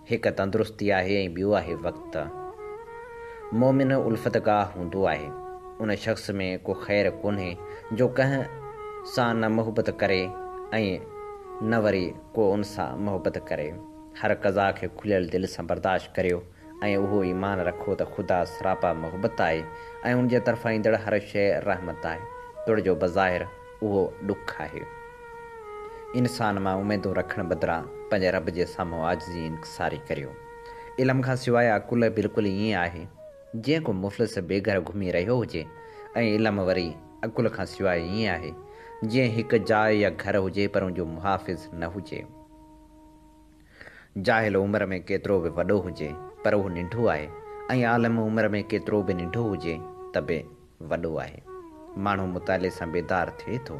Speaker 2: हिकु तंदुरुस्ती आहे ऐं ॿियो आहे वक़्तु। मोमिन उल्फ़तगाह हूंदो आहे। उन शख़्स में को ख़ैरु कोन्हे जो कंहिं सां न मुहबत करे ऐं न वरी को उन सां मुहबत करे। हर क़ज़ा खे खुलियल दिलि सां बर्दाश्त करियो ऐं उहो ईमान रखो त ख़ुदा सरापा मुहबत आहे ऐं उन जे तरफ़ां ईंदड़ हर शइ रहमत आहे। तुर जो बज़ाहिर उहो ॾुखु आहे। इंसान मां उमेदूं रखण बदिरां पंहिंजे रब जे साम्हूं आजिज़ी इंकिसारी करियो। इल्म खां सवाइ अकुल बिल्कुलु ईअं आहे जीअं को मुफ़लिस बेघर घुमी रहियो हुजे ऐं इल्म वरी अकुल खां सवाइ ईअं आहे जीअं हिकु जाइ या घर हुजे पर उनजो मुहाफ़िज़ न हुजे। जाहिल उमिरि में केतिरो बि वॾो हुजे पर उहो नंढो आहे ऐं आलिम उमिरि में केतिरो बि नंढो हुजे त बि वॾो आहे। माण्हू मुताले सां बेदार थिए थो,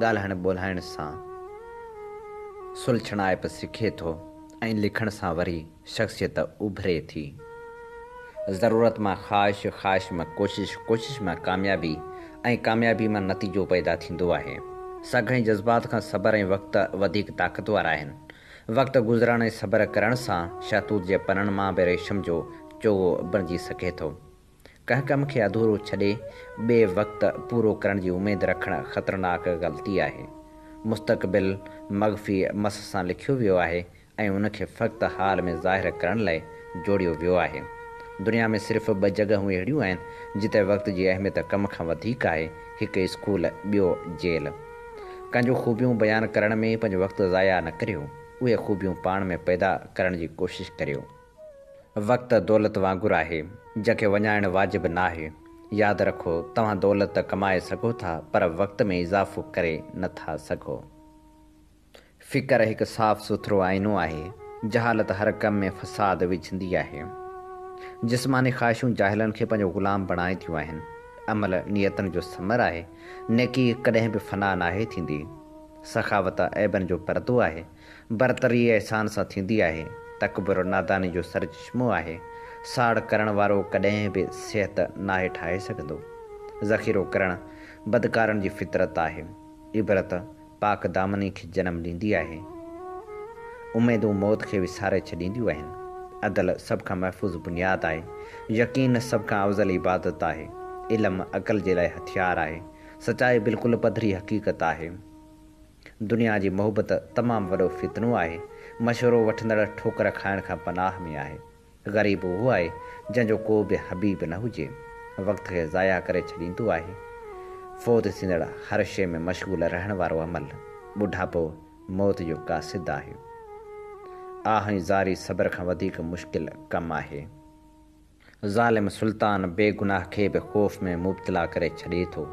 Speaker 2: ॻाल्हाइण ॿोल्हाइण सां सुलझणाइप सिखे थो ऐं लिखण सां वरी शख़्सियत उभरे थी। ज़रूरत मां ख़्वाहिश, ख़्वाहिश मां कोशिश, कोशिश मां कामयाबी ऐं कामयाबी मां नतीजो पैदा थींदो आहे। सघई जज़्बात खां सब्र ऐं वक़्तु वधीक ताक़तवर आहिनि। वक़्तु गुज़रण ऐं सब्र करण सां शहतूत जे पननि मां बि रेशम जो चोगो बणिजी सघे थो। कंहिं कम खे अधूरो छॾे ॿिए वक़्तु पूरो करण जी उमेदु रखणु ख़तरनाक ग़लती आहे। मुस्तक़बिल मग़फ़ी मस सां लिखियो वियो आहे ऐं उनखे फ़क़्ति हाल में ज़ाहिर करण लाइ जोड़ियो वियो आहे। दुनिया में सिर्फ़ु 2 जॻहियूं अहिड़ियूं आहिनि जिते वक़्त जी अहमियत कम खां वधीक आहे। हिकु स्कूल, ॿियो जेल। कंहिंजूं ख़ूबियूं बयानु करण में पंहिंजो वक़्तु ज़ाया न करियो, उहे ख़ूबियूं पाण में पैदा करण जी कोशिशि करियो। वक़्तु दौलत वांगुरु आहे जंहिंखे वञाइण वाजिबु न आहे। यादि रखो, तव्हां दौलत कमाए सघो था पर वक़्त में इज़ाफ़ो करे नथा सघो। फ़िकर हिकु साफ़ सुथरो आईनो आहे। जहालत हर कम में फ़साद विझंदी आहे। जिस्मानी ख़्वाहिशूं जाहिलनि खे पंहिंजो ग़ुलाम बणाईंदियूं आहिनि। अमल नियतनि जो समर आहे। नेकी कॾहिं बि फ़ना नाहे थींदी। सखावत ऐबनि जो परदो आहे। बरतरी अहसान सां थींदी आहे। तकबुर नादानी जो सरचश्मो आहे। साड़ करण वारो कॾहिं बि सिहत नाहे ठाहे सघंदो। ज़ख़ीरो करणु बदकारनि जी फितरत आहे। इबरत पाक दामनी खे जनमु ॾींदी आहे। उमेदूं मौत खे विसारे छॾींदियूं आहिनि। अदल सभ खां महफ़ूज़ बुनियादु आहे। यकीन सभ खां अफ़ज़ल इबादत आहे। इल्मु अक़ल जे लाइ हथियार आहे। सचाई बिल्कुलु पधरी हक़ीक़त आहे। दुनिया जी मोहबत तमामु वॾो फितनो आहे। मशवरो वठंदड़ ठोकर खाइण खां पनाह में आहे। ग़रीब उहो आहे जंहिंजो को बि हबीब न हुजे। वक़्त खे ज़ाया करे छॾींदो आहे। फ़ौत थींदड़ हर शइ में मशग़ूल रहण वारो अमल ॿुढापो मौत जो क़ासिद आहे। आह ऐं ज़ारी सब्र खां वधीक मुश्किल कमु आहे। ज़ालिम सुल्तान बेगुनाह खे बि ख़ौफ़ में मुब्तला करे छॾे थो।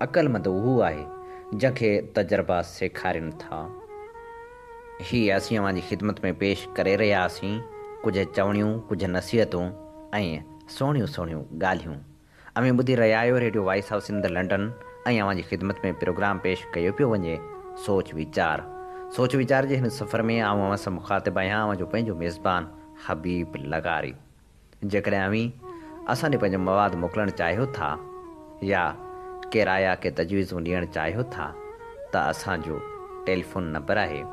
Speaker 2: अक़लमंद उहो आहे जंहिंखे तजुर्बा सेखारिनि था। हीअ असीं अव्हां जी ख़िदमत में पेश करे रहियासीं कुझु चवणियूं, कुझु नसीहतूं ऐं सुहिणियूं सुहिणियूं ॻाल्हियूं। अमी ॿुधी रहिया आहियो radio voice of Sindh London ऐं अव्हां जी ख़िदमत में प्रोग्राम पेश कयो पियो वञे सोच वीचार जे हिन सफ़र में आऊं अव्हां सां मुख़ातिबु आहियां अव्हां जो पंहिंजो मेज़बान हबीब लगारी। जेकॾहिं अवी असांखे पंहिंजो मवादु मोकिलणु चाहियो था या के राया के तजवीज़ूं ॾियणु चाहियो था त असांजो टेलीफ़ोन नंबर आहे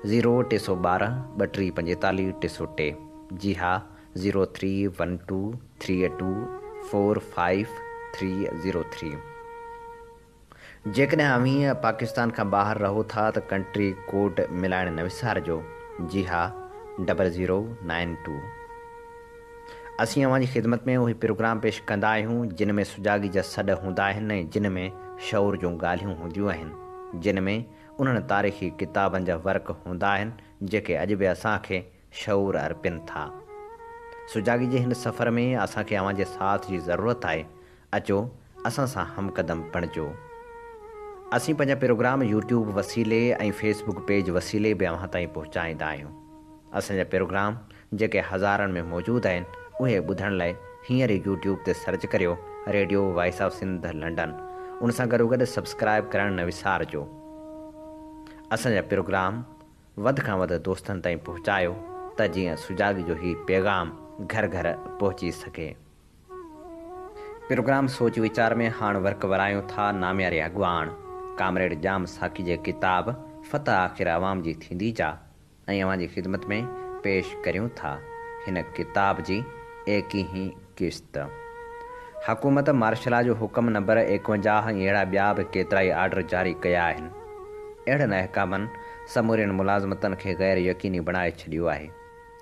Speaker 2: 0312 3245 303। जी हा, 03123245 जेकॾहिं अवी पाकिस्तान खां ॿाहिरि रहो था त कंट्री कोड मिलाइण न विसारिजो। जी हा, 0092। असीं अव्हां जी ख़िदमत में उहे प्रोग्राम पेश कंदा आहियूं जिन में सुजाॻी जा सॾ हूंदा आहिनि ऐं जिन में शौर जूं ॻाल्हियूं हूंदियूं आहिनि, जिन में उन्हनि तारीख़ी किताबनि जा वर्क हूंदा आहिनि जेके अॼु बि असांखे शौर अर्पिनि था। सुजाॻी जे हिन सफ़र में असांखे अव्हां जे साथ जी ज़रूरत आहे। अचो असां सां हमक़दम बणिजो। असीं पंहिंजा प्रोग्राम यूट्यूब वसीले ऐं फेसबुक पेज वसीले बि अव्हां ताईं पहुचाईंदा आहियूं। असांजा प्रोग्राम जेके हज़ारनि में मौजूदु आहिनि उहे ॿुधण लाइ हींअर ई यूट्यूब ते सर्च करियो radio voice of Sindh London. उन सां गॾोगॾु सब्सक्राइब करणु न विसारिजो। असांजा प्रोग्राम वधि खां वधि दोस्तनि ताईं पहुचायो त जीअं सुजाॻ जो ही पैगाम घर घर पहुची सघे। प्रोग्राम सोच वीचार में हाणे वर्क वरायूं था नामियारे अॻुवाण कामरेड जाम साकी जे किताब फ़तह आख़िर आवाम जी थींदी जा ऐं अव्हां जी ख़िदमत में पेश करियूं था हिन किताब जी 21 क़िस्त। हुकूमत मार्शला जो हुकम नंबर 51 ऐं अहिड़ा ॿिया बि केतिरा ई आर्डर जारी कया आहिनि। अहिड़नि अहकामनि समूरनि मुलाज़मतनि खे गैर यकीनी बणाए छॾियो आहे।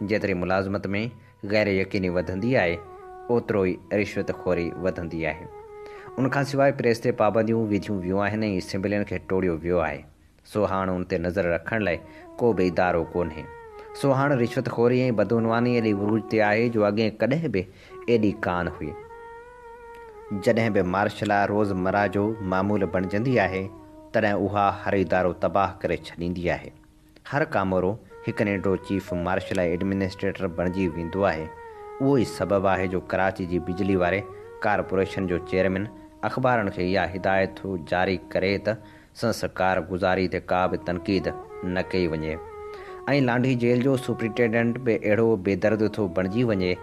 Speaker 2: जेतिरी मुलाज़मत में गैर यकीनी वधंदी आहे ओतिरो ई रिश्वतखोरी वधंदी आहे। उनखां सवाइ प्रेस ते पाबंदियूं विधियूं वियूं आहिनि ऐं असेंबलियुनि खे टोड़ियो वियो आहे। सो हाणे उन ते नज़र रखण लाइ को बि इदारो कोन्हे। सो हाणे रिश्वतखोरी ऐं बदउनवानी एॾी उरूज ते आहे जो अॻे कॾहिं बि एॾी कान हुई। जॾहिं बि मार्शला रोज़मर्रा जो मामूल बणिजंदी आहे तॾहिं उहा हर इदारो तबाह करे छॾींदी आहे। हर कामोरो हिकु नंढो चीफ मार्शल एडमिनिस्ट्रेटर बणिजी वेंदो आहे। उहो ई सबबु आहे जो कराची जी बिजली वारे कारपोरेशन जो चेयरमैन अख़बारनि खे इहा हिदायत थो जारी करे त संसद कारगुज़ारी ते का बि तनक़ीद न कई वञे ऐं लांडी जेल जो सुप्रिंटेंडेंट बि अहिड़ो बेदर्द थो बणिजी वञे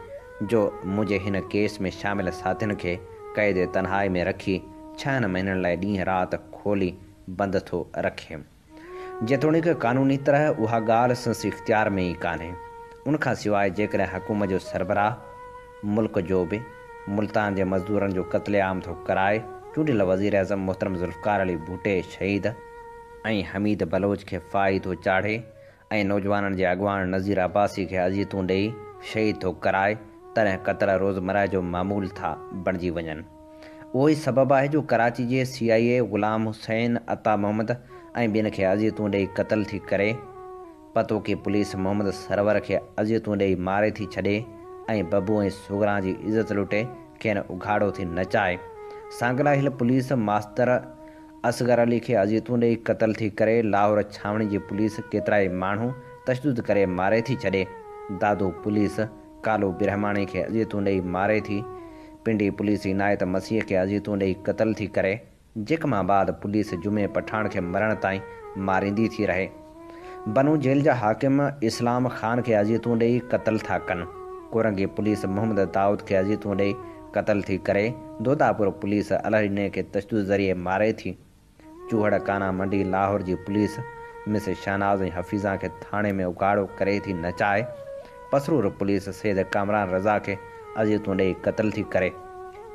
Speaker 2: जो मुंहिंजे हिन केस में शामिल साथियुनि खे क़ैद तन्हाई में रखी 6 महीननि लाइ ॾींहुं राति खोली बंदि थो रखे। जेतोणीकि क़ानूनी तरह उहा ॻाल्हि संस इख़्तियार में ई कान्हे। उनखां सवाइ जेकॾहिं हुकूमत जो सरबराह मुल्क जो बि मुल्तान जे मज़दूरनि जो क़त्लेआम थो कराए चूंडियल वज़ीर आज़म मोहतरम ज़ुल्फ़िकार अली भुट्टे शहीद ऐं हमीद बलोच खे फाही थो चाढ़े ऐं नौजवाननि जे अॻुवान नज़ीर अब्बासी खे अज़ियतूं ॾेई शहीद थो कराए तॾहिं क़त्ल रोज़मर्रा जो मामूल था बणिजी वञनि। उहो ई सबबु आहे जो कराची जे CIA ग़ुलाम हुसैन अता मोहम्मद ऐं ॿियनि खे अज़ियतूं ॾेई क़त्ल थी करे पतो की पुलिस मोहम्मद सरवर खे अज़ियतूं ॾेई मारे थी छॾे ऐं बबू ऐं सुगरा जी इज़त लुटे खेनि उघाड़ो थी नचाए। सांगला हिल पुलिस मास्तर असगर अली खे अज़ियतूं ॾेई क़त्ल थी करे लाहौर छावणी जी पुलिस केतिरा ई माण्हू तशदुद करे मारे थी छॾे। दादू पुलिस कालू बिरहमाणी खे अज़ियतूं ॾेई मारे थी। पिंडी पुलिस इनायत मसीह खे अज़ियतूं ॾेई क़त्ल थी करे जेकमां बाद पुलिस जुमे पठाण खे मरण ताईं मारींदी थी रहे। बनू जेल जा हाकिम इस्लाम ख़ान खे अज़ियतूं ॾेई क़त्ल था कनि। कोरंगी पुलिस मोहम्मद दाऊद खे अज़ियतूं ॾेई क़त्ल थी करे दोदापुर पुलिस अलहरीने खे तशदुद ज़रिए मारे थी। चूहड़ काना मंडी लाहौर जी पुलिस मिस शहनाज़ ऐं हफ़ीज़ा खे थाणे में उघाड़ो करे थी नचाए। पसरूर पुलिस सैद कामरान रज़ा खे अज़ियतूं ॾेई क़त्ल थी करे।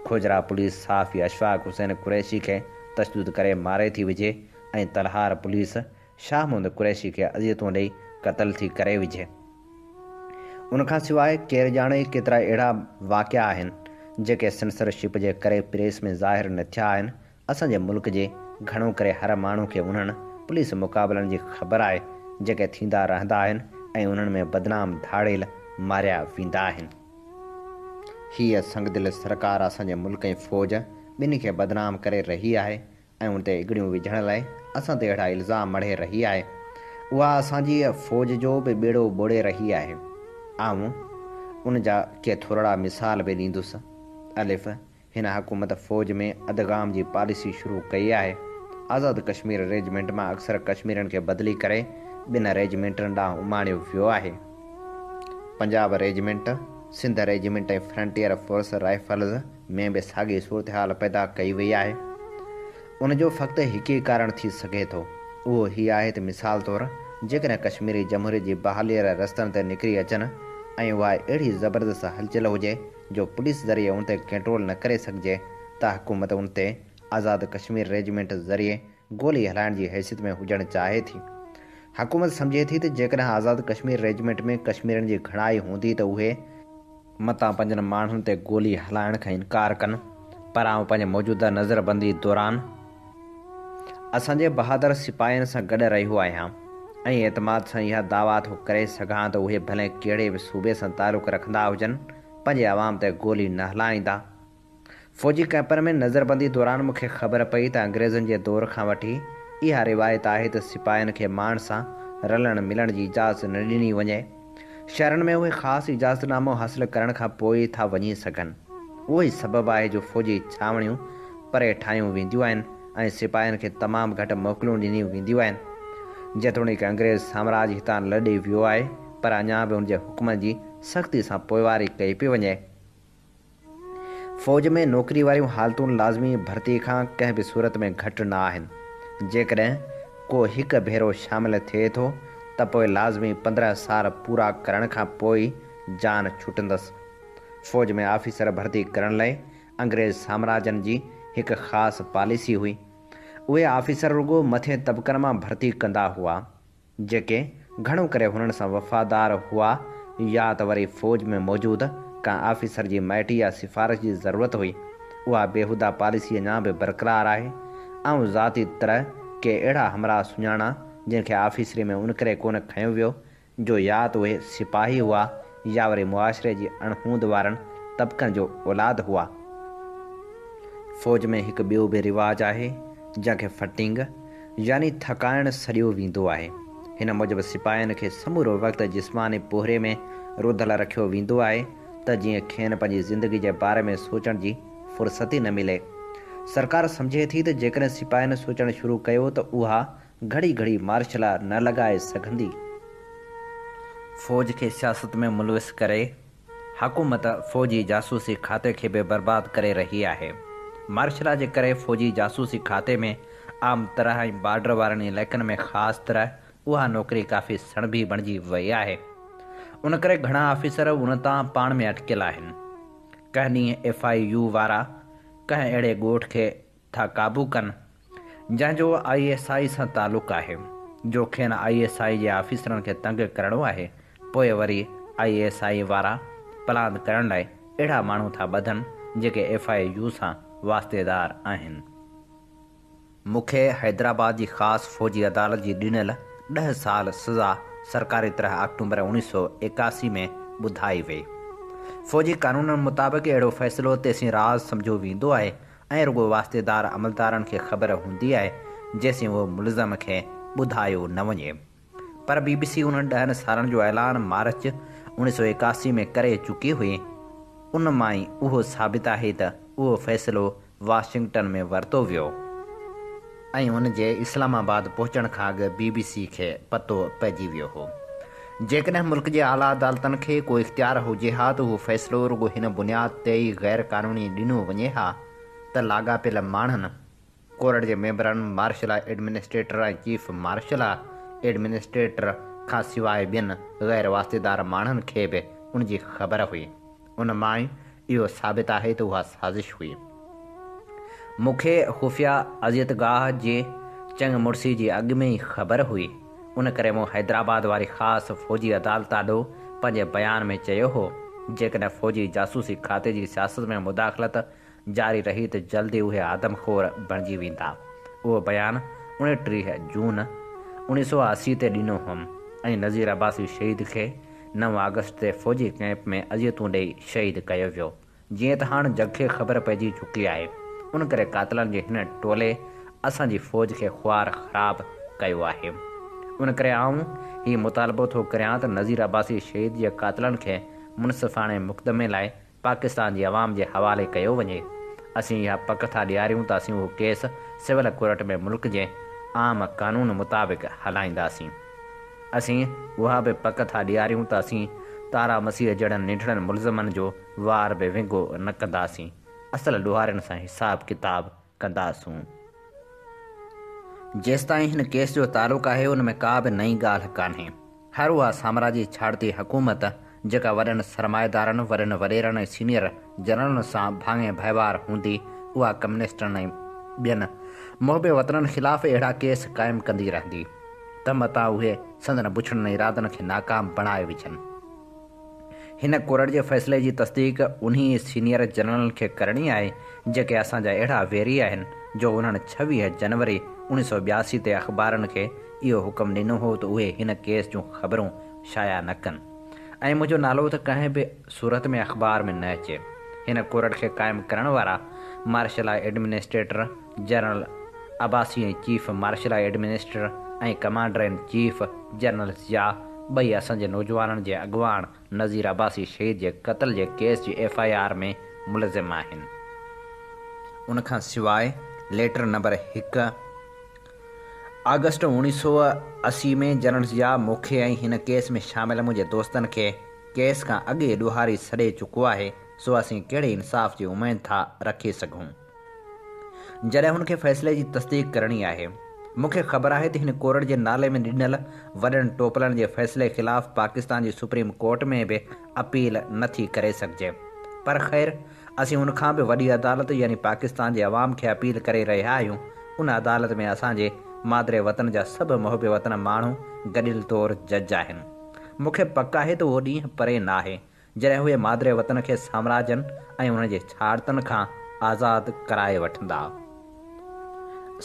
Speaker 2: खोजरा पुलिस साफ़ी अशफाक हुसैन कुरैशी खे तशदुद करे मारे थी विझे ऐं तलहार पुलिस शाह मोहम्मद कुरैशी खे अज़ियतूं ॾेई क़त्ल थी करे विझे। उनखां सवाइ केरु ॼाणे केतिरा अहिड़ा वाक़िया आहिनि जेके सेंसरशिप जे करे प्रेस में ज़ाहिर न थिया आहिनि। असांजे मुल्क जे घणो करे हर माण्हू खे उन्हनि पुलिस मुक़ाबलनि जी ख़बर आहे जेके थींदा रहंदा आहिनि ऐं उन्हनि में बदनाम धाड़ेल मारिया वेंदा आहिनि। हीअ संगदिल सरकार असांजे मुल्क ऐं फ़ौज ॿिन्ही खे बदनाम करे रही आहे ऐं उन ते इगड़ियूं विझण लाइ असां ते अहिड़ा इल्ज़ाम मढ़े रही आहे। उहा असांजी फ़ौज जो बि ॿेड़ो ॿोड़े रही आहे। आऊं उन जा के थोरा मिसाल बि ॾींदुसि। अलिफ़ हिन हुकूमत फ़ौज में अदगाम जी पॉलिसी शुरू कई आहे। आज़ाद कश्मीर रेजिमेंट मां अक्सर कश्मीरनि खे बदिली करे 2 रेजिमेंटनि ॾांहुं उमाणियो वियो आहे। पंजाब रेजिमेंट सिंध रेजिमेंट ऐं फ्रंटियर फोर्स राइफल्स में बि साॻी सूरत हाल पैदा कई वई आहे। उनजो फ़क़्तु हिकु ई कारण थी सघे थो। उहो हीअ आहे त मिसाल तौरु जेकॾहिं कश्मीरी जमहूरियत जी बहालीअ लाइ रस्तनि ते निकिरी अचनि ऐं उहा अहिड़ी ज़बरदस्त हलचल हुजे जो पुलिस ज़रिए उन ते कंट्रोल न करे सघिजे त हुकूमत उन ते आज़ाद कश्मीर रेजिमेंट ज़रिए गोली हलाइण जी हैसियत में हुजणु चाहे थी। हुकूमत सम्झे थी त जेकॾहिं आज़ाद कश्मीर रेजिमेंट में कश्मीरनि जी घणाई हूंदी त उहे मतां पंजनि माण्हुनि ते गोली हलाइण खां इनकार कनि। पर आउं पंहिंजे मौजूदा नज़रबंदी दौरान असांजे बहादुर सिपाहियुनि सां गॾु रहियो आहियां ऐं एतमाद सां इहा दावा थो करे सघां त उहे भले कहिड़े बि सूबे सां तालुक़ु रखंदा हुजनि पंहिंजे आवाम ते गोली न हलाईंदा। फ़ौजी कैंपनि में नज़रबंदी दौरान मूंखे ख़बर पई त अंग्रेज़नि जे दौर खां वठी इहा रिवायत आहे त सिपाहियुनि खे माण सां रलण मिलण जी इजाज़त न ॾिनी वञे। शहरनि में उहे ख़ासि इजाज़तनामो हासिलु करण खां पोइ था वञी सघनि। उहो ई सबबु आहे जो फ़ौजी छावणियूं परे ठाहियूं वेंदियूं आहिनि ऐं सिपाहियुनि खे तमामु घटि मोकलूं ॾिनियूं वेंदियूं आहिनि। जेतोणीकि अंग्रेज़ साम्राज हितां लॾे वियो आहे पर अञा बि उनजे हुकुम जी सख़्ती सां पोइवारी कई पई वञे। फ़ौज में नौकरी वारियूं हालतूं लाज़मी भर्ती खां कंहिं बि सूरत में घटि न आहिनि। जेकॾहिं को हिकु भेरो शामिल थिए थो त पोइ लाज़मी 15 साल पूरा करण खां पोइ जान छुटंदसि। फ़ौज में ऑफिसर भर्ती करण लाइ अंग्रेज़ साम्राजनि जी हिकु ख़ासि पॉलिसी हुई। उहे ऑफिसर रुगो मथे तबक़नि मां भर्ती कंदा हुआ जेके घणो करे हुननि सां वफ़ादार हुआ या त वरी फ़ौज में मौजूदु का ऑफिसर जी माइटी या सिफ़ारिश जी ज़रूरत हुई। उहा बेहुदा पॉलिसी अञा बि बरक़रार आहे ऐं ज़ाती तरह के अहिड़ा हमरा सुञाणा जिनखे ऑफिसरी में उन करे कोन खयो वियो जो या त उहे सिपाही हुआ या वरी मुआशरे जी अणहूंद वारनि तबक़नि जो औलाद हुआ। फ़ौज में हिकु ॿियो बि रिवाजु आहे जंहिंखे फटिंग यानी थकाइण सॾियो वेंदो आहे। हिन मूजिबि सिपाहियुनि खे समूरो वक़्तु जिस्मानी पोहरे में रुधल रखियो वेंदो आहे त जीअं खेनि पंहिंजी ज़िंदगी जे बारे में सोचण जी फ़ुर्सत ई न मिले। सरकार सम्झे थी त जेकॾहिं सिपाहियुनि सोचणु शुरू कयो त उहा घड़ी घड़ी मार्शल न लॻाए सघंदी। फ़ौज खे सियासत में मुलविस करे हुकूमत फ़ौजी जासूसी खाते खे बि बर्बादु करे रही आहे। मार्शल जे करे फ़ौजी जासूसी खाते में आम तरह ऐं बॉर्डर वारनि इलाइक़नि में ख़ासि तरह उहा नौकरी काफ़ी सणभी बणिजी वई आहे। उन करे घणा ऑफिसर उन तां पाण में अटकियल आहिनि। कंहिं ॾींहुं FIU वारा कंहिं अहिड़े ॻोठ खे था क़ाबू कनि जंहिंजो ISI सां तालुक़ु आहे जो खेनि ISI जे ऑफिसरनि खे तंग करणो आहे। पोइ वरी ISI वारा प्लान करण लाइ अहिड़ा माण्हू था ॿधनि जेके FIU सां वास्तेदार आहिनि। मूंखे हैदराबाद जी ख़ासि फ़ौजी अदालत जी ॾिनल 10 साल सज़ा सरकारी तरह अक्टूबर 1981 में ॿुधाई वई। फ़ौजी कानूननि मुताबिक़ अहिड़ो फ़ैसिलो तेसीं राज़ सम्झो वेंदो आहे ऐं रुगो वास्तेदार अमलदारनि खे ख़बर हूंदी आहे जेसीं उहो मुलज़म खे ॿुधायो न वञे। पर BBC उन 10 सालनि जो ऐलान मार्च 1981 में करे चुकी हुई। उन मां ई उहो साबित आहे त उहो फ़ैसिलो वाशिंगटन में वरितो वियो ऐं उन जे इस्लामाबाद पहुचण खां अॻु BBC खे पतो पइजी वियो हो। जेकॾहिं मुल्क जे आला अदालतनि खे को इख़्तियार हुजे हा त उहो फ़ैसिलो रुगो हिन बुनियाद ते ई ग़ैर क़ानूनी ॾिनो वञे हा त लाॻापियल माण्हुनि कोर्ट जे मेंबरनि मार्शल एडमिनिस्ट्रेटर ऐं चीफ मार्शल एडमिनिस्ट्रेटर खां सवाइ ॿियनि ग़ैर वास्तेदार माण्हुनि खे बि उन जी ख़बर हुई। उन मां ई इहो साबित आहे त उहा साज़िश हुई। मूंखे खुफ़िया अज़ियतगाह जे चङ मुड़सी जी अॻु में ई ख़बर हुई। उन करे मूं हैदराबाद वारी ख़ासि फ़ौजी अदालत ॾों पंहिंजे बयान में चयो हो जेकॾहिं फ़ौजी जासूसी खाते जी सियासत में मुदाख़लत जारी रही त जल्दी उहे आदमखोर बणिजी वेंदा। उहो बयानु 29 जून 1980 ते ॾिनो हुउमि ऐं नज़ीर अब्बासी शहीद खे 9 अगस्त ते फ़ौजी कैंप में अज़ियतूं ॾेई शहीद कयो वियो। जीअं त हाणे जग खे ख़बर पइजी चुकी आहे उन करे कातिलनि जे हिन टोले असांजी फ़ौज खे ख़्वार ख़राबु कयो आहे। उन करे आऊं हीउ मुतालबो थो करियां त नज़ीर अब्बासी शहीद जे कातिलनि खे मुनसिफ़ाणे मुक़दमे लाइ पाकिस्तान जी अवाम जे हवाले कयो वञे। असीं इहा पक था ॾियारियूं त असीं उहो केस सिविल कोर्ट में मुल्क जे आम क़ानून मुताबिक़ हलाईंदासीं। असीं उहा बि पक था ॾियारियूं त असीं तारा मसीह जहिड़नि निढड़नि मुलज़मनि जो वार बि विंगो न कंदासीं। असल ॾोहारियुनि सां हिसाब किताब कंदासूं। जेसिताईं हिन केस जो तालुक़ु आहे उन में का बि नई ॻाल्हि कान्हे। हर उहा साम्राजी छाड़ती हुकूमत जेका वॾनि सरमाएदारनि वॾनि वॾेरनि ऐं सीनियर जनरलनि सां भाङे वहिंवार हूंदी उहा कम्युनिस्टनि ऐं ॿियनि मुहबे वतननि ख़िलाफ़ अहिड़ा केस क़ाइमु कंदी रहंदी त मतां उहे संदन पुछड़नि इरादनि खे नाकाम बणाए विझनि। हिन कोर्ट जे फ़ैसिले जी तस्दीक उन्ही सीनियर जनरलनि खे करणी आहे जेके असांजा अहिड़ा वेरी आहिनि जो उन्हनि 26 जनवरी 1982 ते अख़बारनि खे इहो हुकुम ॾिनो हो त उहे हिन केस जूं ख़बरूं शाया न कनि ऐं मुंहिंजो नालो त कंहिं बि सूरत में अख़बार में न अचे। हिन कोर्ट खे क़ाइमु करण वारा मार्शल एडमिनिस्ट्रेटर जनरल अब्बासी ऐं चीफ मार्शल एडमिनिस्ट्रेटर ऐं commander in chief general Zia ॿई असांजे नौजवाननि जे अॻुवाण नज़ीर अब्बासी शहीद जे क़त्ल जे केस जी FIR में मुलज़िम आहिनि। उनखां सवाइ लेटर नंबर 1 अगस्त 1980 में जनरल ज़िया मूंखे ऐं हिन केस में शामिल मुंहिंजे दोस्तनि खे केस खां अॻे ॾुहारी छॾे चुको आहे, सो असीं कहिड़े इंसाफ़ जी उमेद था रखी सघूं जॾहिं हुनखे फ़ैसिले जी तस्दीक करणी आहे। मूंखे ख़बर आहे त हिन कोर्ट जे नाले में ॾिनल वॾनि टोपलनि जे फ़ैसिले ख़िलाफ़ पाकिस्तान जी सुप्रीम कोर्ट में बि अपील नथी करे सघिजे, पर ख़ैर असीं हुनखां बि वॾी अदालत यानी पाकिस्तान जे अवाम खे अपील करे रहिया आहियूं। उन अदालत में असांजे मादरे वतन जा सभु मुहिब वतन माण्हू गॾियल तौरु जज आहिनि। मूंखे पक आहे त उहो ॾींहुं परे न आहे जॾहिं उहे मादरे वतन खे साम्राजनि ऐं उन जे छाड़तनि खां आज़ादु कराए वठंदा।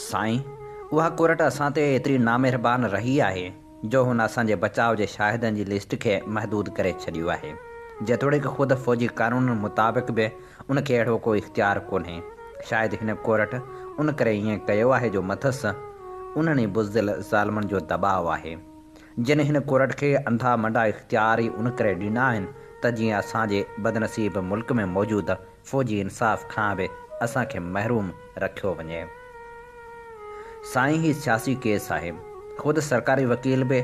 Speaker 2: साईं, उहा कोर्ट असां ते एतिरी नामहिरबान रही आहे जो हुन असांजे बचाव जे शाहिदनि जी लिस्ट खे महदूद करे छॾियो आहे, जेतोणीकि ख़ुदि फ़ौजी कानून मुताबिक़ बि उनखे अहिड़ो को इख़्तियार कोन्हे। शायदि हिन कोर्ट उन करे ईअं कयो आहे जो मथसि उन्हनि बुज़दिल ज़ालिमनि जो दबाव आहे, जिन हिन कोर्ट खे अंधा मंडा इख़्तियार ई उन करे ॾिना आहिनि त जीअं असांजे बदनसीब मुल्क में मौजूदु फ़ौजी इंसाफ़ खां बि असांखे महरूम रखियो वञे। साईं, ही सियासी केस आहे। ख़ुदि सरकारी वकील बि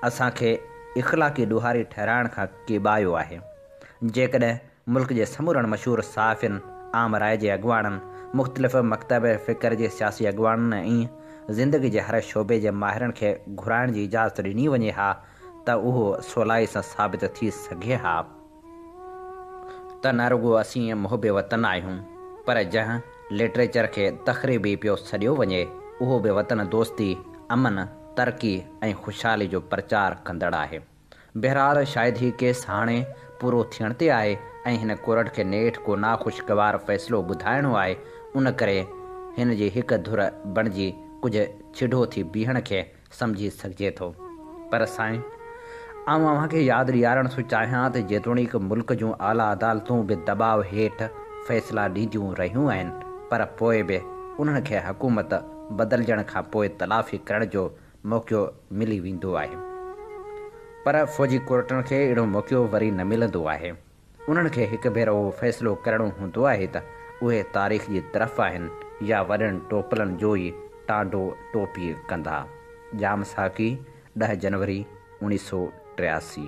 Speaker 2: असांखे इख़लाक़ी ॾुहारी ठहिराइण खां केॿायो आहे। जेकॾहिं मुल्क जे समूरनि मशहूरु सहाफ़ियुनि, आम राय जे अॻुवाणनि, मुख़्तलिफ़ मकतब फ़िक्र जे सियासी अॻुवाणनि ऐं ज़िंदगी जे हर शोबे जे माहिरनि खे घुराइण जी इजाज़त ॾिनी वञे हा त उहो सवलाई सां साबित थी सघे हा त न रुॻो असीं मुहिब वतन आहियूं, पर जंहिं लिटरेचर खे तख़रीबी पियो सॾियो वञे उहो बि वतन दोस्ती, अमन, तरक़ी ऐं ख़ुशहाली जो प्रचार कंदड़ आहे। बहरहाल शायदि ही केस हाणे पूरो थियण ते आहे ऐं हिन कोर्ट खे नेठि को नाख़ुशगवार फ़ैसिलो ॿुधाइणो आहे। उन करे हिन जी हिकु धुर बणिजी कुझु छिढो थी बीहण खे सम्झी सघिजे थो। पर साईं, आउं अव्हांखे यादि ॾियारणु थो चाहियां त जेतोणीकि मुल्क जूं आला अदालतूं बि दबाव हेठि फ़ैसिला ॾींदियूं रहियूं आहिनि, पर पोइ बि उन्हनि खे हुकूमत बदिलजण खां पोइ तलाफ़ी करण जो मौक़ो मिली वेंदो आहे, पर फ़ौजी कोर्टनि खे अहिड़ो मौक़ो वरी न मिलंदो आहे। उन्हनि खे हिकु भेरो उहो फ़ैसिलो करणो हूंदो आहे त उहे तारीख़ जी तरफ़ आहिनि या वॾनि टोपलनि जो ई टांडो टोपी कंदा। जाम साकी, 10 जनवरी 1983।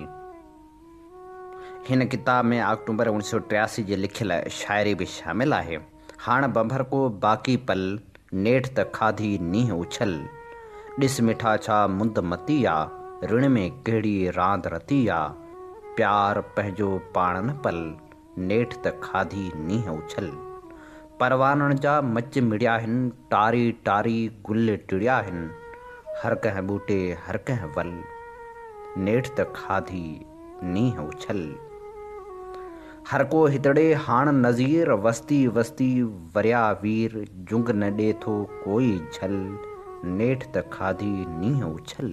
Speaker 2: हिन किताब में अक्टूबर 1983 जे लिखियल शाइरी बि शामिल आहे। हाण बंभर को बाक़ी पल, नेठि त खाधी नींह उछल, ॾिस मिठा छा मुंद मती आ, ऋण में कहिड़ी रांदि रती आ, प्यार पंहिंजो पाण न पल, नेठि त खाधी नींह उछल। परवाननि जा मच मिड़िया आहिनि, टारी टारी गुल टिड़िया आहिनि, हर कंहिं ॿूटे हर कंहिं वल, नेठि त खाधी नींह उछल। हर को हितड़े हाण नज़ीर, वस्ती वस्ती वरिया वीर, जुंग न ॾे थो कोई झल, नेठि त खाधी नींह उछल।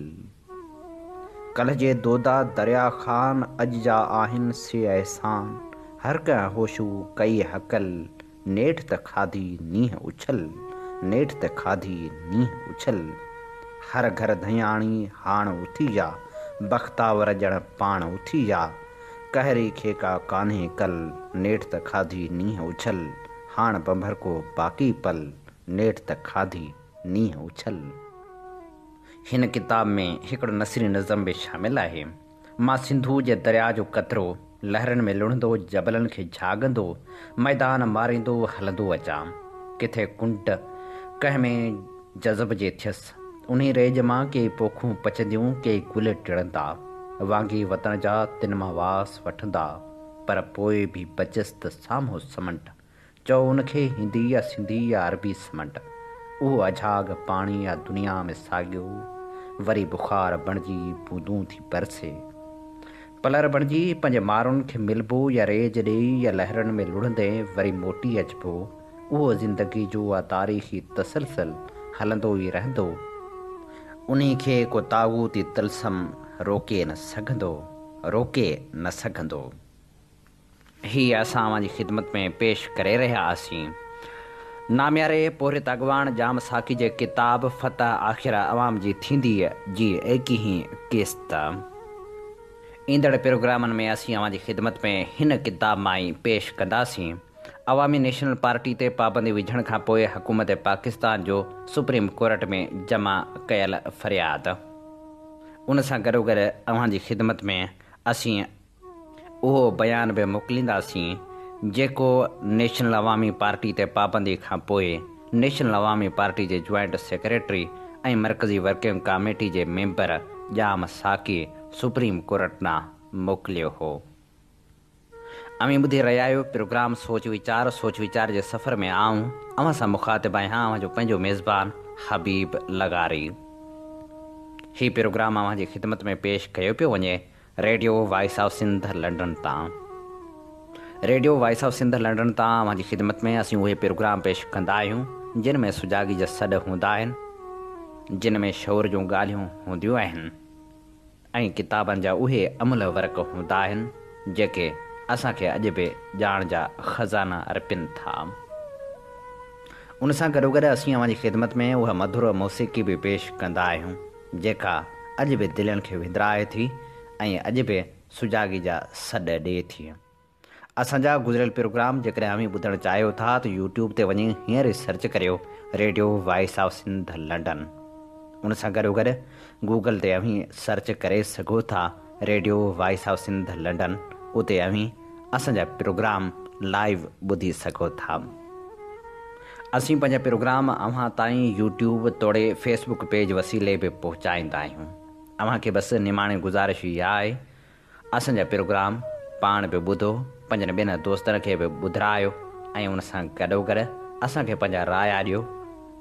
Speaker 2: कल्ह जे दोदा दरिया ख़ान, अॼु जा आहिनि से अहसान, हर कंहिं होशू कई हकल, नेठि त खाधी नींह उछल, नेठि त खाधी नींह उछल। हर घर धयाणी हाण उथी जा, बख़्तावर ॼण पाण उथी जा, कहरी खेका कान्हे कल, नेठि त खाधी नींह उछल। हाण बंभर को बाक़ी पल, नेठि त खाधी नींह उछल। हिन किताब में हिकिड़ो नसरी नज़म बि शामिल आहे। मां सिंधू जे दरिया जो कतरो, लहरनि में लुणंदो जबलनि खे झागंदो, मैदान मारींदो हलंदो अचां, किथे कुंड कंहिं में जज़ब जे थियसि, उन रेज मां के पोखूं पचंदियूं के गुल टिड़ंदा, वांगी वतन जा तिन मां वास वठंदा, पर पोइ बि बचसि त साम्हूं समंड, चओ उनखे हिंदी या सिंधी या अरबी समंड, उहो अझाग पाणी या दुनिया में साॻियो, वरी बुख़ार बणिजी बूंदूं थी बरसे, पलर बणिजी पंहिंजे माण्हुनि खे मिलबो या रेज ॾेई या लहरनि में लुड़ंदे वरी मोटी अचिबो। उहो ज़िंदगी जो आहे तारीख़ी तसलसल हलंदो ई रहंदो, उन्ही खे को तागूती तलसम रोके न सघंदो। हीअ असां अव्हांजी ख़िदमत में पेश करे रहिया हुआसीं नामियारे पोरित अॻवान जाम साकी जे किताब फ़तह आख़िर अवाम जी थींदी जी 21 क़िस्त। ईंदड़ प्रोग्रामनि में असीं अव्हांजी ख़िदमत में हिन किताब मां ई पेश कंदासीं। अवामी नेशनल पार्टी ते पाबंदी विझण खां पोइ हुकूमत पाकिस्तान जो सुप्रीम कोर्ट में जमा कयल फ़रियाद। उन सां गॾोगॾु अव्हांजी ख़िदमत में असीं उहो बयान बि मोकिलींदासीं जेको नेशनल अवामी पार्टी ते पाबंदी खां पोइ नेशनल अवामी पार्टी जे जॉइंट सेक्रेटरी ऐं मरकज़ी वर्किंग कमेटी जे मेंबर जाम साकी सुप्रीम कोर्ट ॾांहुं मोकिलियो हो। अमी ॿुधी रहिया आहियो प्रोग्राम सोच वीचार जे सफ़र में आऊं अव्हां सां मुखातिब आहियां अव्हांजो पंहिंजो मेज़बान हबीब लगारी। ही प्रोग्राम अव्हांजी ख़िदमत में पेश कयो पियो वञे radio voice of Sindh London तां। Radio voice of Sindh London तां अव्हांजी ख़िदमत में असीं उहे प्रोग्राम पेश कंदा आहियूं जिन में सुजागी जा सॾ हूंदा आहिनि, जिन में शौर जूं ॻाल्हियूं हूंदियूं आहिनि ऐं किताबनि जा उहे अमल वर्क हूंदा आहिनि जेके असांखे अॼु बि ॼाण जा ख़ज़ाना अर्पिन था। उन सां गॾोगॾु असीं अव्हांजी ख़िदमत में उहा मधुर मौसीक़ी बि पेश कंदा आहियूं जेका अॼु बि दिलनि खे विंदराए थी ऐं अॼु बि सुजागी जा सॾ ॾिए थी। असांजा गुज़िरियल प्रोग्राम जेकॾहिं अव्हीं ॿुधणु चाहियो था त यूट्यूब ते वञी हींअर ई सर्च करियो radio voice of Sindh London. उन सां गॾोगॾु गूगल ते अव्हीं सर्च करे सघो था radio voice of Sindh London. उते अव्हीं असांजा प्रोग्राम लाइव ॿुधी सघो था। असीं पंहिंजा प्रोग्राम अव्हां ताईं यूट्यूब तोड़े फेसबुक पेज वसीले बि पहुचाईंदा आहियूं। अव्हांखे बसि निमाणे गुज़ारिश इहा आहे असांजा प्रोग्राम पाण बि ॿुधो, पंहिंजनि ॿियनि दोस्तनि खे बि ॿुधायो ऐं उन सां गॾोगॾु असांखे पंहिंजा राया ॾियो,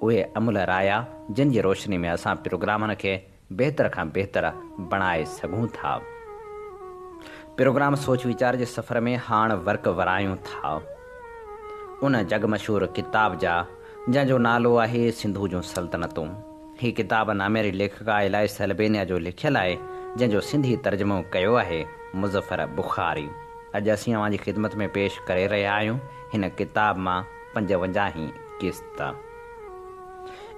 Speaker 2: उहे अमूल राया जिन जी रोशनी में असां प्रोग्रामनि खे बहितर खां बहितर बणाए सघूं था। प्रोग्राम सोच वीचार जे सफ़र में हाणे वर्क वरायूं था उन जग मशहूर किताब जा जंहिंजो नालो आहे सिंधू जूं सल्तनतूं। हीअ किताब नामेरी लेखका इलाइस अल्बेनिया जो लिखियलु आहे जंहिंजो सिंधी तर्जुमो कयो आहे मुज़फ़र बुखारी। अॼु असीं अव्हांजी ख़िदमत में पेश करे रहिया आहियूं हिन किताब मां 55 किस्त।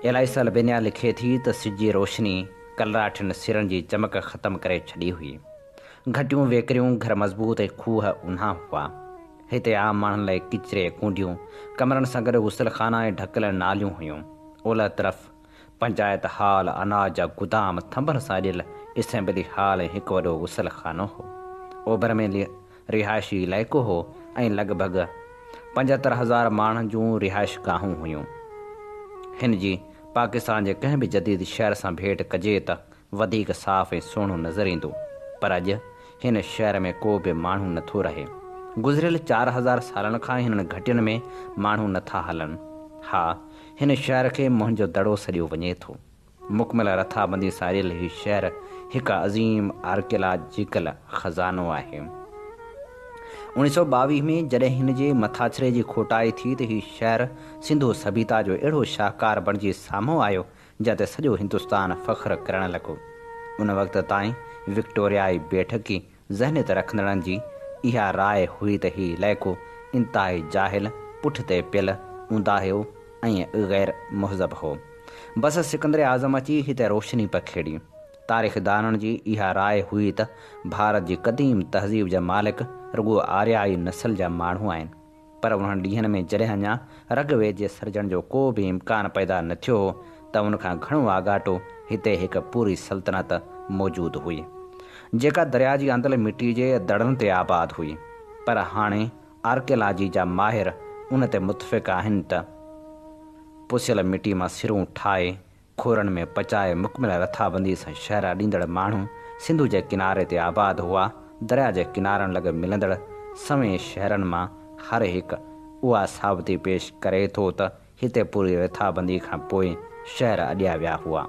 Speaker 2: इलाइस अल्बेनिया लिखे थी त सिज जी रोशनी कलराठियुनि सिरनि जी चमक ख़तमु करे छॾी हुई। घटियूं वेकरियूं घर मज़बूत ऐं खूह ऊन्हा हुआ। हिते आम माण्हुनि लाइ किचिरे कूंडियूं कमरनि सां गॾु गुसलखाना ऐं ढकियल नालियूं हुयूं। ओलह तरफ़ पंचायत हाल, अनाज जा गुदाम, थंभनि सां ॾियल असेंबली हाल ऐं हिकु वॾो गुसलखानो हो। ओभर में रिहाइशी इलाइक़ो हो ऐं लॻभॻि 75,000 माण्हुनि जूं रिहाइश गाहूं हुयूं। हिन जी पाकिस्तान जे कंहिं बि जदीद शहर सां भेट कजे त वधीक साफ़ ऐं सुहिणो नज़र ईंदो, पर अॼु हिन शहर में को बि माण्हू नथो रहे। गुज़िरियल 4000 सालनि खां हिननि घटियुनि में माण्हू नथा हलनि। हा, हिन शहर खे मुंहिंजो जो दड़ो सॼो वञे थो। मुकमल रथाबंदी सां रियल हीउ शहर हिकु अज़ीम आर्कियोलॉजिकल ख़ज़ानो आहे। 1922 में जॾहिं हिन जे मथाछरे जी खोटाई थी त हीउ शहर सिंधु सभ्यता जो अहिड़ो शाहकार बणिजी साम्हूं आयो जिते सॼो हिंदुस्तान फ़ख्रु करणु लॻो। उन वक़्त ताईं विक्टोरियाई बैठकी ज़हनियत रखंदड़नि जी इहा राय हुई त हीउ इलाइक़ो इंतिहाई जाहिल, पुठिते पियल, ऊंदाहियो ऐं ग़ैर मुहज़ब हो। बस सिकंदर आज़म अची हिते रोशनी पखेड़ी। तारीख़दाननि जी इहा राय हुई त भारत जी क़दीम तहज़ीब जा मालिक रुॻो आर्याई नस्ल जा माण्हू आहिनि, पर उन्हनि ॾींहंनि में जॾहिं अञा रगवेद जे सिरजण जो को बि इम्कान पैदा न थियो हो त उनखां घणो आगाटो हिते हिकु पूरी सल्तनत मौजूदु हुई जेका दरिया जी आंदल मिट्टी जे दड़नि ते आबाद हुई। पर हाणे आर्कियोलॉजी जा माहिर उन ते मुतफ़िक़ आहिनि त पुसियल मिट्टी मां सिरूं ठाहे खोरनि में पचाए मुकमल रथाबंदी सां शहर ॾींदड़ माण्हू सिंधु जे किनारे ते आबाद हुआ। दरिया जे किनारनि लॻ मिलंदड़ सवें शहरनि मां हर हिकु उहा साबिती पेश करे थो त हिते पूरी रथाबंदी खां पोइ शहर अॾिया विया हुआ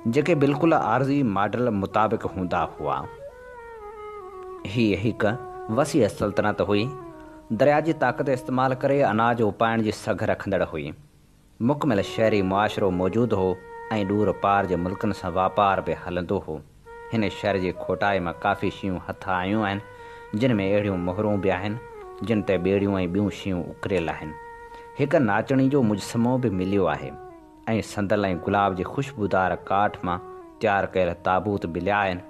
Speaker 2: जेके बिल्कुलु आर्ज़ी मॉडल मुताबिक़ हूंदा हुआ। हीअ हिकु वसी सल्तनत हुई। दरिया जी ताक़त इस्तेमालु करे अनाज उपाइण जी सघ रखंदड़ हुई। मुकमल शहरी मुआशिरो मौजूदु हो ऐं ॾूर पार जे मुल्कनि सां वापार बि हलंदो हो। हिन शहर जी खोटाई मां काफ़ी शयूं हथ आयूं आहिनि जिन में अहिड़ियूं मोहरूं बि आहिनि जिन ते ॿेड़ियूं ऐं ॿियूं शयूं उकरियल आहिनि। हिकु नाचणी जो मुजसमो बि मिलियो आहे ऐं संदल ऐं गुलाब जी ख़ुशबूदार काठ मां तयारु कयल ताबूत मिलिया आहिनि।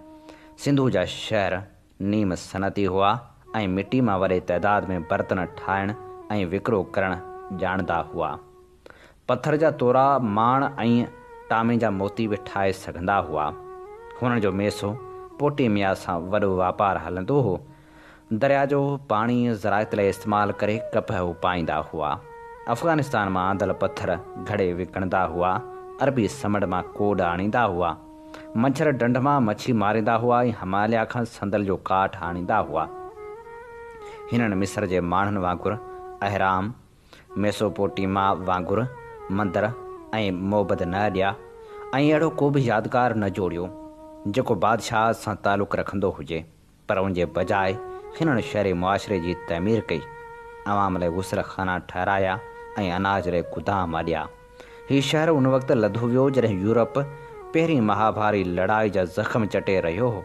Speaker 2: सिंधु जा शहर नीम सनती हुआ ऐं मिटी मां वॾे तइदाद में बर्तन ठाहिण ऐं विकिरो करणु ॼाणंदा हुआ। पथर जा तोरा माण ऐं टामे जा मोती बि ठाहे सघंदा हुआ। हुननि जो मेसोपोटेमिया सां वॾो वापारु हलंदो हो। दरिया जो पाणी ज़रायत लाइ इस्तेमालु करे कपह उपाईंदा हुआ। अफ़गानिस्तान मां आंदल पथर घड़े विकिणंदा हुआ। अरबी समुंड मां कोड आणींदा हुआ। मच्छर डंड मां मच्छी मारींदा हुआ ऐं हिमालय खां संदल जो काठ आणींदा हुआ। हिननि मिस्र जे माण्हुनि वांगुरु अहराम, मेसोपोटेमिया वांगुरु मंदर ऐं मोबद न ॾिया ऐं अहिड़ो को बि यादगार न जोड़ियो जेको बादशाह सां तालुक़ु रखंदो हुजे, पर उन जे बजाए हिननि शहरी मुआशिरे जी तइमीर कई। अवाम लाइ गुसल खाना ठहिराया ऐं अनाज लाइ गुदाम अॾिया। हीउ शहर उन वक़्तु लधो वियो जॾहिं यूरोप पहिरीं महाभारी लड़ाई जा ज़ख़्म चटे रहियो हो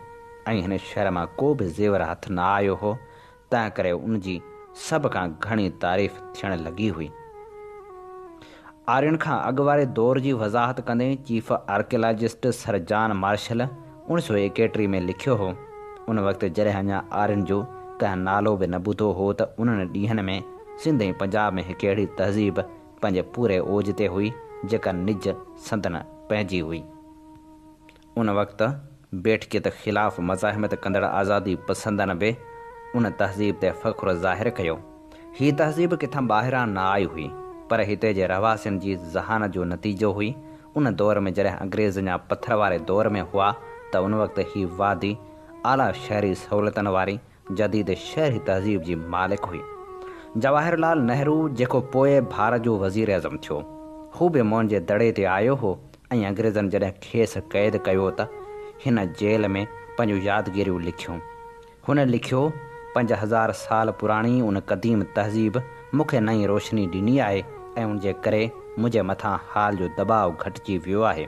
Speaker 2: ऐं हिन शहर मां को बि ज़ेवर हथ न आयो हो। तंहिं करे उन जी सभ खां घणी तारीफ़ थियणु लॻी हुई। आर्यन खां अॻु वारे दौर जी वज़ाहत कंदे chief archaeologist sir John Marshall 1931 में लिखियो हो। उन वक़्तु जॾहिं अञा आर्यन जो कंहिं नालो बि न ॿुधो हो त उन्हनि ॾींहनि में सिंध ऐं पंजाब में हिकु अहिड़ी तहज़ीब पंहिंजे पूरे ओज ते हुई जेका निज संदन पंहिंजी हुई। उन वक़्तु बेठकियत ख़िलाफ़ मज़ाहिमत कंदड़ आज़ादी पसंदनि बि उन तहज़ीब ते फ़ख़्रु ज़ाहिर कयो। हीअ तहज़ीब किथां ॿाहिरां न आई हुई, पर हिते जे रहवासियुनि जी ज़हानत जो नतीजो हुई। उन दौर में जॾहिं अंग्रेज़ या पथर वारे दौर में हुआ त उन वक़्तु हीअ वादी आला शहरी सहूलियतुनि वारी जदीद शहरी तहज़ीब जी मालिक हुई। जवाहरलाल नेहरू जेको पोइ भारत जो वज़ीर अज़म थियो, हू बि मुअनि जे दड़े ते आयो हो ऐं अंग्रेज़नि जॾहिं खेसि क़ैद कयो त हिन जेल में पंहिंजूं यादगिरियूं लिखियूं। हुन लिखियो, 5000 साल पुराणी उन क़दीम तहज़ीब मूंखे नई रोशनी ॾिनी आहे ऐं उन जे करे मुंहिंजे मथां हाल जो दबाव घटिजी वियो आहे।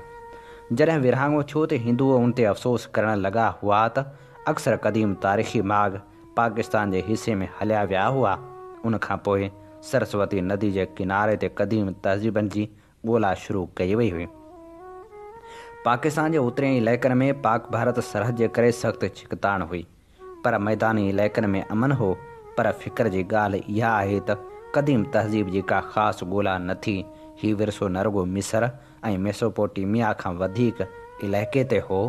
Speaker 2: जॾहिं विरहाङो थियो त हिंदू उन ते अफ़सोस करणु लॻा हुआ त अक्सर क़दीम तारीख़ी माॻ पाकिस्तान जे हिसे में हलिया विया हुआ। उन खां पोइ सरस्वती नदी जे किनारे ते क़दीम तहज़ीबनि जी ॻोल्हा शुरू कई वई हुई। पाकिस्तान जे उतरी इलाइक़नि में पाक भारत सरहद जे करे सख़्तु छिकताण हुई, पर मैदानी इलाइक़नि में अमन हो। पर फ़िक्र जी ॻाल्हि इहा आहे त क़दीम तहज़ीब जी का ख़ासि ॻोल्हा न थी। हीउ विरसो न रुॻो मिस्र ऐं मेसोपोटेमिया खां वधीक इलाइक़े ते हो,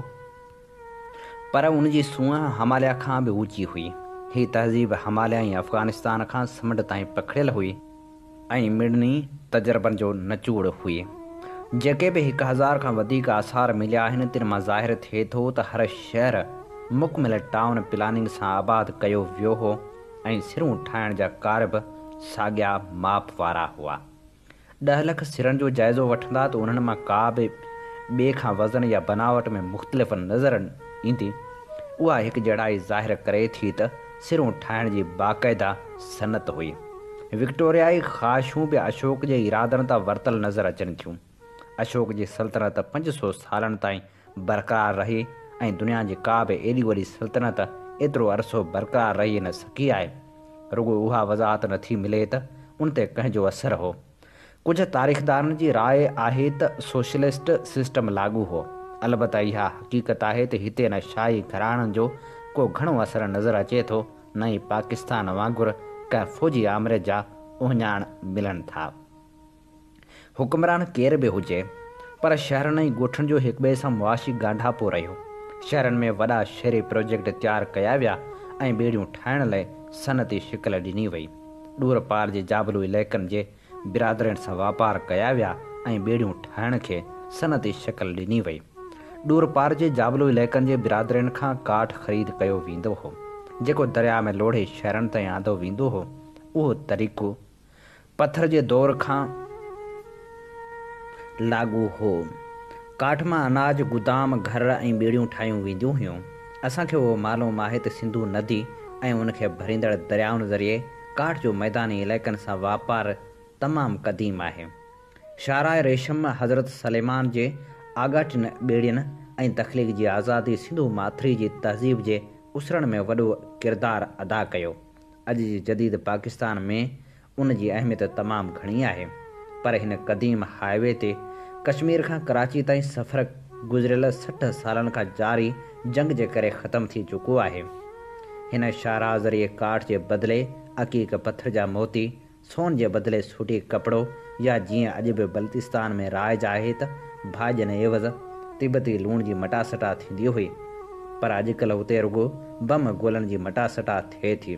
Speaker 2: पर उन जी सूंहं हिमालय खां बि ऊची हुई। हीअ तहज़ीब हिमालय ऐं अफ़गानिस्तान खां समुंड ताईं पखिड़ियल हुई ऐं मिड़नी तजुर्बनि जो नचूड़ हुई। जेके बि 1000 खां वधीक आसार मिलिया आहिनि, तिन मां ज़ाहिर थिए थो त हर शहर मुकमिल टाउन प्लानिंग सां आबाद कयो वियो हो ऐं सिरूं ठाहिण जा कार बि साॻिया माप वारा हुआ। 10 लख सिरनि जो जाइज़ो वठंदा त उन्हनि मां का बि ॿिए खां वज़न या बनावट में मुख़्तलिफ़ नज़र ईंदी। उहा हिकु जहिड़ाई ज़ाहिर करे थी त सिरूं ठाहिण जी बाक़ाइदा सनत हुई। विक्टोरियाई ख़ाशूं बि अशोक जे इरादनि तां वरितल नज़र अचनि थियूं। अशोक जी सल्तनत 500 सालनि ताईं बरक़रार रही ऐं दुनिया जी का बि एॾी वॾी सल्तनत एतिरो अरसो बरक़रार रही न सघी आहे। रुॻो उहा वज़ाहत नथी मिले त उन ते कंहिंजो असरु हो। कुझु तारीख़दारनि जी राय आहे त सोशलिस्ट सिस्टम लागू हो। अलबत्ता इहा हक़ीक़त आहे त हिते न शाही घराणनि जो को घणो असरु नज़र अचे थो, न ई पाकिस्तान वांगुरु कंहिं फ़ौजी आमिर जा उहिञाण मिलनि था। हुक्मरान केर बि हुजे, पर शहरनि ऐं ॻोठनि जो हिक ॿिए सां मुआशी ॻांढापो रहियो। शहरनि में वॾा शहरी प्रोजेक्ट तयारु कया विया ऐं ॿेड़ियूं ठाहिण लाइ सनती शिकल ॾिनी वई। ॾूर पार जे जाबलू इलाइक़नि जे बिरादरनि सां वापार कया विया ऐं ॿेड़ियूं ठाहिण खे सनती शिकल ॾिनी वई। ॾूर पार जे जाबलू इलाइक़नि जे बिरादरनि खां काठ ख़रीद कयो वेंदो हो, जेको दरिया में लोढ़े शहरनि ताईं आंदो वेंदो हो। उहो तरीक़ो पथर जे दौर खां लागू हो। काठ मां अनाज, गुदाम, घर ऐं ॿेड़ियूं ठाहियूं वेंदियूं हुयूं। असांखे उहो मालूम आहे त सिंधु नदी ऐं उनखे भरींदड़ दरियाउनि ज़रिए काठ जो मैदानी इलाइक़नि सां वापारु तमामु क़दीम आहे। शाराए रेशम हज़रत सलेमान जे आगाटिन ॿेड़ियुनि ऐं तख़लीक़ जी आज़ादी सिंधु माथिरी जी तहज़ीब जे उसरण में वॾो किरदारु अदा कयो। अॼु जी जदीद पाकिस्तान में उन जी अहमियत तमामु घणी आहे, पर हिन क़दीम हाईवे ते कश्मीर खां कराची ताईं सफ़र गुज़िरियल 60 सालनि खां जारी जंग जे करे ख़तमु थी चुको आहे। हिन शाहराह ज़रिए काठ जे बदिले अक़ीक़ पथर जा मोती सोन जे बदिले सूटी कपिड़ो या जीअं अॼु बि बल्तिस्तान में राइज आहे त भाॼनि एवज़ तिब्बती लूण जी मटासटा थींदी हुई, पर अॼुकल्ह उते रुॻो बम गोलनि जी मटासटा थिए थी।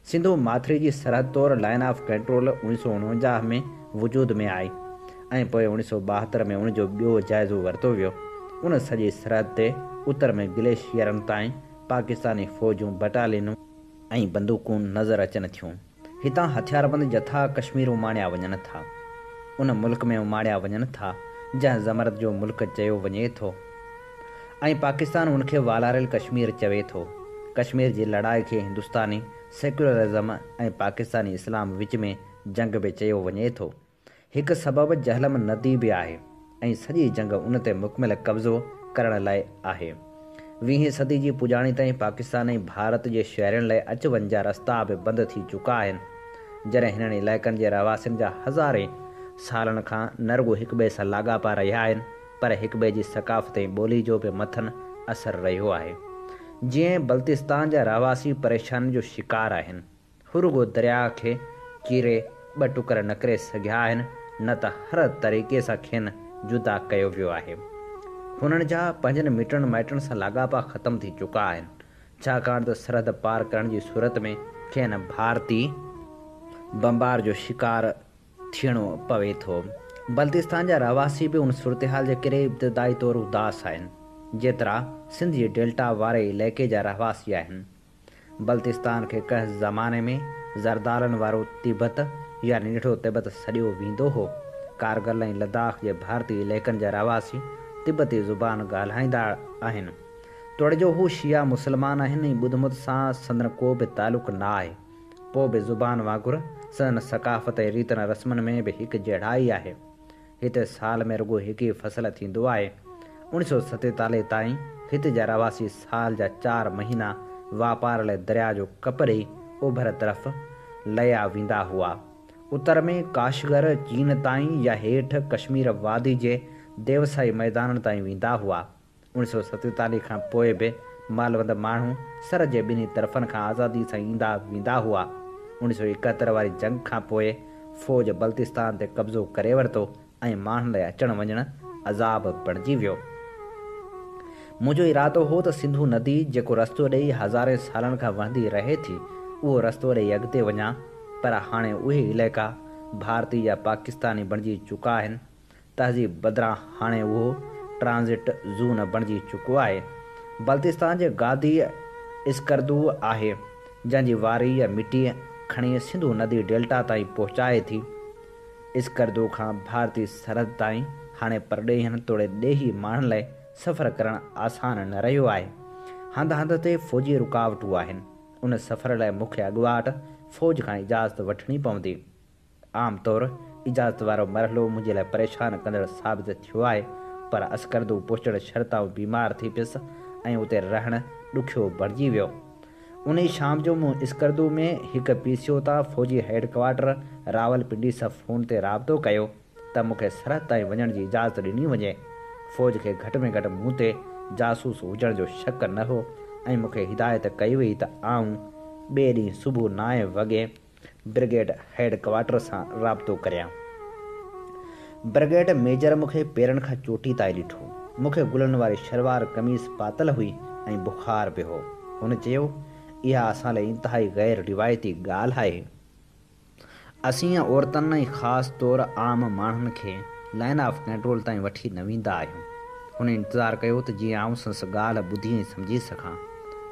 Speaker 2: सिंधु माथिरी जी सरहद तौरु लाइन ऑफ कंट्रोल 1949 में वजूद में आई ऐं पोइ 1972 में उनजो ॿियो जाइज़ो वरितो वियो। उन सॼी सरहद ते उत्तर में ग्लेशियरनि ताईं पाकिस्तानी फ़ौजूं, बटालियनूं ऐं बंदूकूं नज़र अचनि थियूं। हितां हथियारबंद जथा कश्मीर उमाणिया वञनि था, उन मुल्क में उमाणिया वञनि था जंहिं ज़मरद जो मुल्क चयो वञे थो, ऐं पाकिस्तान उनखे वालारियल कश्मीर चवे थो। कश्मीर जी लड़ाई खे हिंदुस्तानी सेक्युलरिज़म ऐं पाकिस्तानी इस्लाम विच में जंग बि चयो वञे थो। हिकु सबबु जहलम नदी बि आहे ऐं सॼी जंग उन ते मुकमिल कब्ज़ो करण लाइ आहे। 20वीं सदी जी पुॼाणी ताईं पाकिस्तान ऐं भारत जे शहरनि लाइ अच वञ जा रस्ता बि बंदि थी चुका आहिनि। जॾहिं हिननि इलाइक़नि जे रहवासियुनि जा हज़ारे सालनि खां न रुॻो हिक ॿिए सां लाॻापा रहिया आहिनि, पर हिक ॿिए जी सक़ाफ़त ऐं ॿोली जो बि मथनि असरु रहियो आहे। जीअं बल्तिस्तान जा रहवासी परेशानी जो शिकार आहिनि, हू रुॻो दरिया खे चीरे 2 टुकर न करे सघिया आहिनि, न त हर तरीक़े सां खेनि जुदा कयो वियो आहे। हुननि जा पंहिंजनि मिटनि माइटनि सां लाॻापा ख़तमु थी चुका आहिनि, छाकाणि त सरहद पार करण जी सूरत में खेनि भारती बमबार जो शिकार थियणो पवे थो। बल्तिस्तान जा रहवासी बि उन सूरतहाल जे करे इब्तिदाई तौरु उदास आहिनि, जेतिरा सिंध जी डेल्टा वारे इलाइक़े जा रहवासी आहिनि। बल्तिस्तान खे कंहिं ज़माने में ज़रदारनि वारो तिब्बत या निढो तिब्बत सॾियो वेंदो हो। कारगिल ऐं लद्दाख जे भारतीय इलाइक़नि जा रहवासी तिब्बती ज़ुबान ॻाल्हाईंदा आहिनि। तोड़जो हू शिया मुस्लमान आहिनि ऐं ॿुधमुत सां संदन को बि तालुक़ु न आहे। पोइ बि ज़ुबान वांगुरु संदन सक़ाफ़त ऐं रीतनि रस्मनि में बि हिकु जहिड़ाई आहे। हिते साल में रुॻो हिकु ई फ़सुलु थींदो आहे। 1947 ताईं हिते जा रहवासी साल जा 4 महीना वापार लाइ दरिया जो कपड़े ओभर तरफ़ लया वेंदा हुआ। उत्तर में काशगर चीन ताईं या हेठि कश्मीर वादी जे देवसाई मैदाननि ताईं वेंदा हुआ। 1947 खां पोइ बि मालवंद माण्हू सर जे ॿिन्ही तरफ़नि खां आज़ादी सां ईंदा वेंदा हुआ। 1971 वारी जंग खां पोइ फ़ौज बल्तिस्तान ते कब्ज़ो करे वरितो ऐं माण्हुनि लाइ अचणु वञणु अज़ाब बणिजी वियो। मुंहिंजो इरादो हो त सिंधु नदी जेको रस्तो ॾेई हज़ारे सालनि खां वहंदी रहे थी, उहो रस्तो ॾेई अॻिते वञा, पर हाणे उहे इलाइक़ा भारतीय या पाकिस्तानी बणिजी चुका आहिनि। तहज़ीब बदिरां हाणे उहो ट्रांज़िट ज़ोन बणिजी चुको आहे। बल्तिस्तान जे गादी इस्करदू आहे, जंहिंजी वारी या मिटी खणी सिंधु नदी डेल्टा ताईं पहुचाए थी। इस्करदू खां भारतीय सरहद ताईं हाणे परॾेहनि तोड़े ॾेही माण्हुनि लाइ सफ़र करणु आसान न रहियो आहे। हंधि हंधि ते फ़ौजी रुकावटूं आहिनि। उन सफ़र लाइ मूंखे अॻुवाट फ़ौज खां इजाज़त वठणी पवंदी। आमतौरु इजाज़त वारो मरहलो मुंहिंजे लाइ परेशान कंदड़ साबित थियो आहे, पर अस्करदू पहुचण शर्ताऊं बीमार थी पियुसि ऐं उते रहणु ॾुखियो बणिजी वियो। उन शाम जो मूं इस्करदू में हिकु पीसियो था फ़ौजी हेडक्वार्टर रावलपिंडी सां फ़ोन ते राबितो कयो त मूंखे सरहद ताईं वञण जी इजाज़त ॾिनी वञे। फ़ौज खे घटि में घटि मूं ते जासूस हुजण जो शक न हो ऐं मूंखे हिदायत कई वई त आऊं ॿिए ॾींहुं सुबुह 9 वॻे ब्रिगेड हेडक्वार्टर सां राबितो करियां। ब्रिगेड मेजर मूंखे पेरनि खां चोटी ताईं ॾिठो। मूंखे गुलनि वारी शलवार कमीज़ पातल हुई ऐं बुख़ार बि हो। हुन चयो, इहा असां लाइ इंतिहाई गैर रिवायती ॻाल्हि आहे। असीं औरतुनि ऐं ख़ासि तौरु आम माण्हुनि खे लाइन ऑफ कंट्रोल ताईं वठी न वेंदा आहियूं। हुन इंतज़ारु कयो त जीअं आउं संसि ॻाल्हि ॿुधी ऐं सम्झी सघां।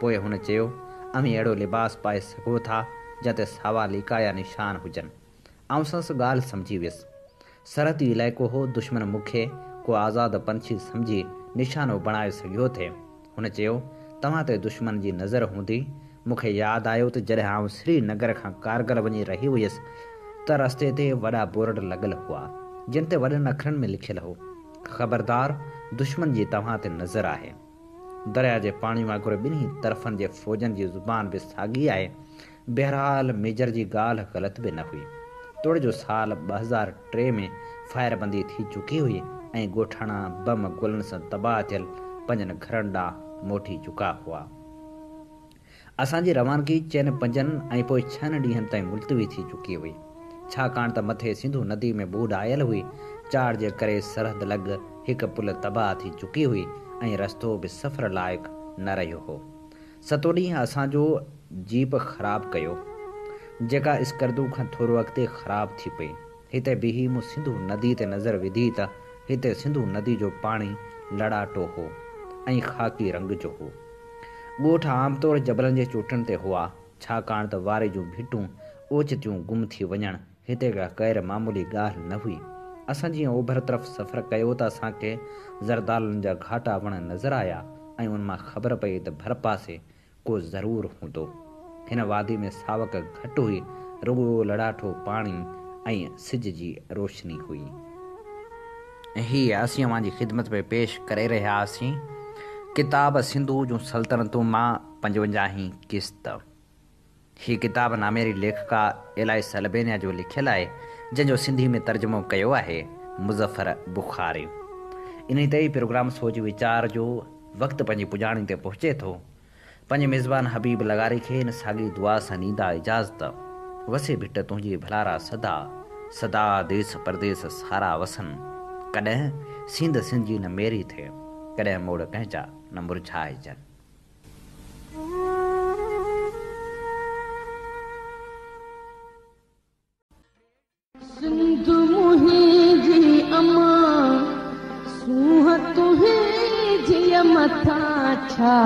Speaker 2: पोइ हुन चयो, अमीं अहिड़ो लिबास पाए सघो था जंहिं ते सावा लीका या निशान हुजनि। आउं संसि ॻाल्हि सम्झी वियुसि। सरहदी इलाइक़ो हो, दुश्मन मूंखे को आज़ादु पंछी सम्झी निशानो बणाए सघियो थे। हुन चयो, तव्हां ते दुश्मन जी नज़र हूंदी। मूंखे यादि आयो त जॾहिं आउं श्रीनगर खां कारगिल वञी रही हुयसि त रस्ते ते वॾा बोर्ड लॻल हुआ, जिन ते वॾनि अखरनि में लिखियलु हो, ख़बरदार, दुश्मन जी तव्हां ते नज़र आहे। दरिया जे पाणी वांगुरु ॿिन्ही तरफ़नि जे फ़ौजनि जी ज़ुबान बि साॻी आहे। बहरहाल मेजर जी ॻाल्हि ग़लति बि न हुई। तोड़ जो साल 2003 में फायरबंदी थी चुकी हुई ऐं ॻोठाणा बम गोलनि सां तबाह थियल पंजनि घरनि ॾांहुं मोटी चुका हुआ। असांजी रवानगी 4, 5 ऐं पोइ 6 ॾींहंनि ताईं मुलतवी थी चुकी हुई। छाकाणि त मथे सिंधु नदी में बूढ़ आयल हुई। चाड़ जे करे सरहद लॻ हिकु पुल तबाह थी चुकी हुई ऐं रस्तो बि सफ़र लाइक़ु न रहियो हो। सतो ॾींहुं असांजो जीप ख़राबु कयो, जेका स्कर्दू खां थोरो अॻिते ख़राबु थी पई। हिते बीही मूं सिंधु नदी ते नज़र विधी त हिते सिंधु नदी जो पाणी लड़ाटो हो ऐं ख़ाकी रंग जो हो। ॻोठ आमतौर जबलनि जे चोटनि ते हुआ, छाकाणि त वारे जूं भिटूं ओचितियूं गुम थी वञण हिते का गैर मामूली ॻाल्हि न हुई। असां जीअं ओभर तरफ़ सफ़र कयो त असांखे ज़रदालनि जा घाटा वण नज़र आया ऐं उन मां ख़बर पई त भर पासे को ज़रूरु हूंदो। हिन वादी में सावक घटि हुई, रुॻो लड़ाठो पाणी ऐं सिज जी रोशनी हुई। हीअ असीं अव्हांजी ख़िदमत में पेश करे रहिया हुआसीं किताब सिंधु जूं सल्तनतूं मां 55 क़िस्त। हीअ किताब नामेरी लेखका एलाइस अलबेनिया जो लिखियलु आहे, जंहिंजो सिंधी में तर्जुमो कयो आहे मुज़फ़र बुख़ारी। इन ते ई प्रोग्राम सोच वीचार जो वक़्तु पंहिंजी पुॼाणी ते पहुचे थो। पंहिंजे मेज़बान हबीब लगारी खे हिन साॻी दुआ सां ॾींदा इजाज़त। वसे भिट तुंहिंजी भलारा सदा सदा, देश परदेस सारा वसन। कॾहिं सिंध सिंधी न मेरी थिए, कॾहिं मोड़ कंहिंजा न मुरझाइजनि।
Speaker 3: सिंधु मुंहिंजी अमा सूह तुंहिंजी मथां छा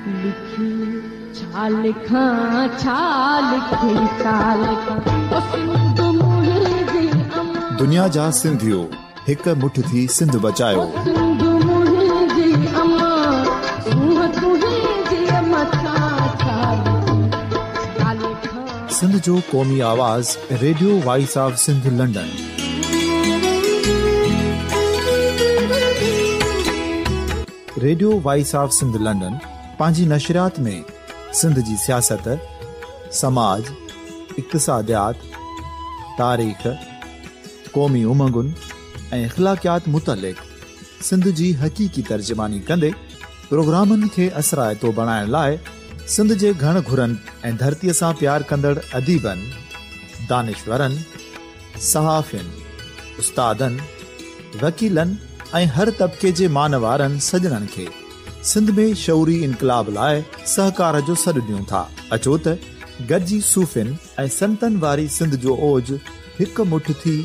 Speaker 3: लिखी, छा लिखां छा लिखी छा लिखां। सिंधु मुंहिंजी अमा
Speaker 1: दुनिया जा सिंधियो हिक मुठ थी सिंध बचायो।
Speaker 3: सिंधु मुंहिंजी अमा सूह तुंहिंजी मथां छा लिखी, छा लिखां।
Speaker 1: सिंध जो क़ौमी आवाज़ radio voice of Sindh London. Radio voice of Sindh London पंहिंजी नशरियात में सिंध जी सियासत, समाज, इक़्तिसादियात, तारीख़, क़ौमी उमंगुनि ऐं इख़्लाक़ियात मुतलिक़ सिंध जी हक़ीक़ी तर्जुमानी कंदे प्रोग्रामनि खे असराइतो बणाइण लाइ सिंध जे घण घुरनि ऐं धरतीअ सां प्यार कंदड़ अदीबनि, दानिश्वरनि, सहाफ़ियुनि, उस्तादनि, वकीलनि ऐं हर तबिके जे मानवारनि सजणनि खे सिंध में शऊरी इनकलाब लाइ सहकार जो सॾु ॾियूं था। अचो त गॾिजी सूफ़ियुनि ऐं संतनि वारी सिंध जो ओज हिकु मुठ थी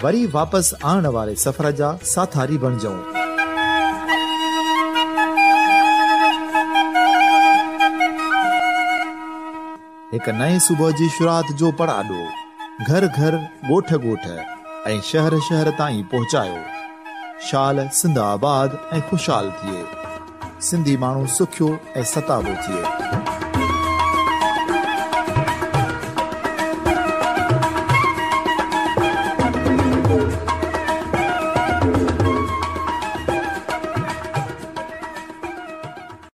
Speaker 1: वरी वापसि आणण वारे सफ़र जा साथारी बणिजऊं। हिक नए सुबुह जी शुरूआत जो पड़ाॾो घर घर, ॻोठ ॻोठ ऐं शहर शहर ताईं पहुचायो। शाल सिंध आबाद ऐं ख़ुशहाल थिए, सिंधी माण्हू सुखियो ऐं सताबो थिए।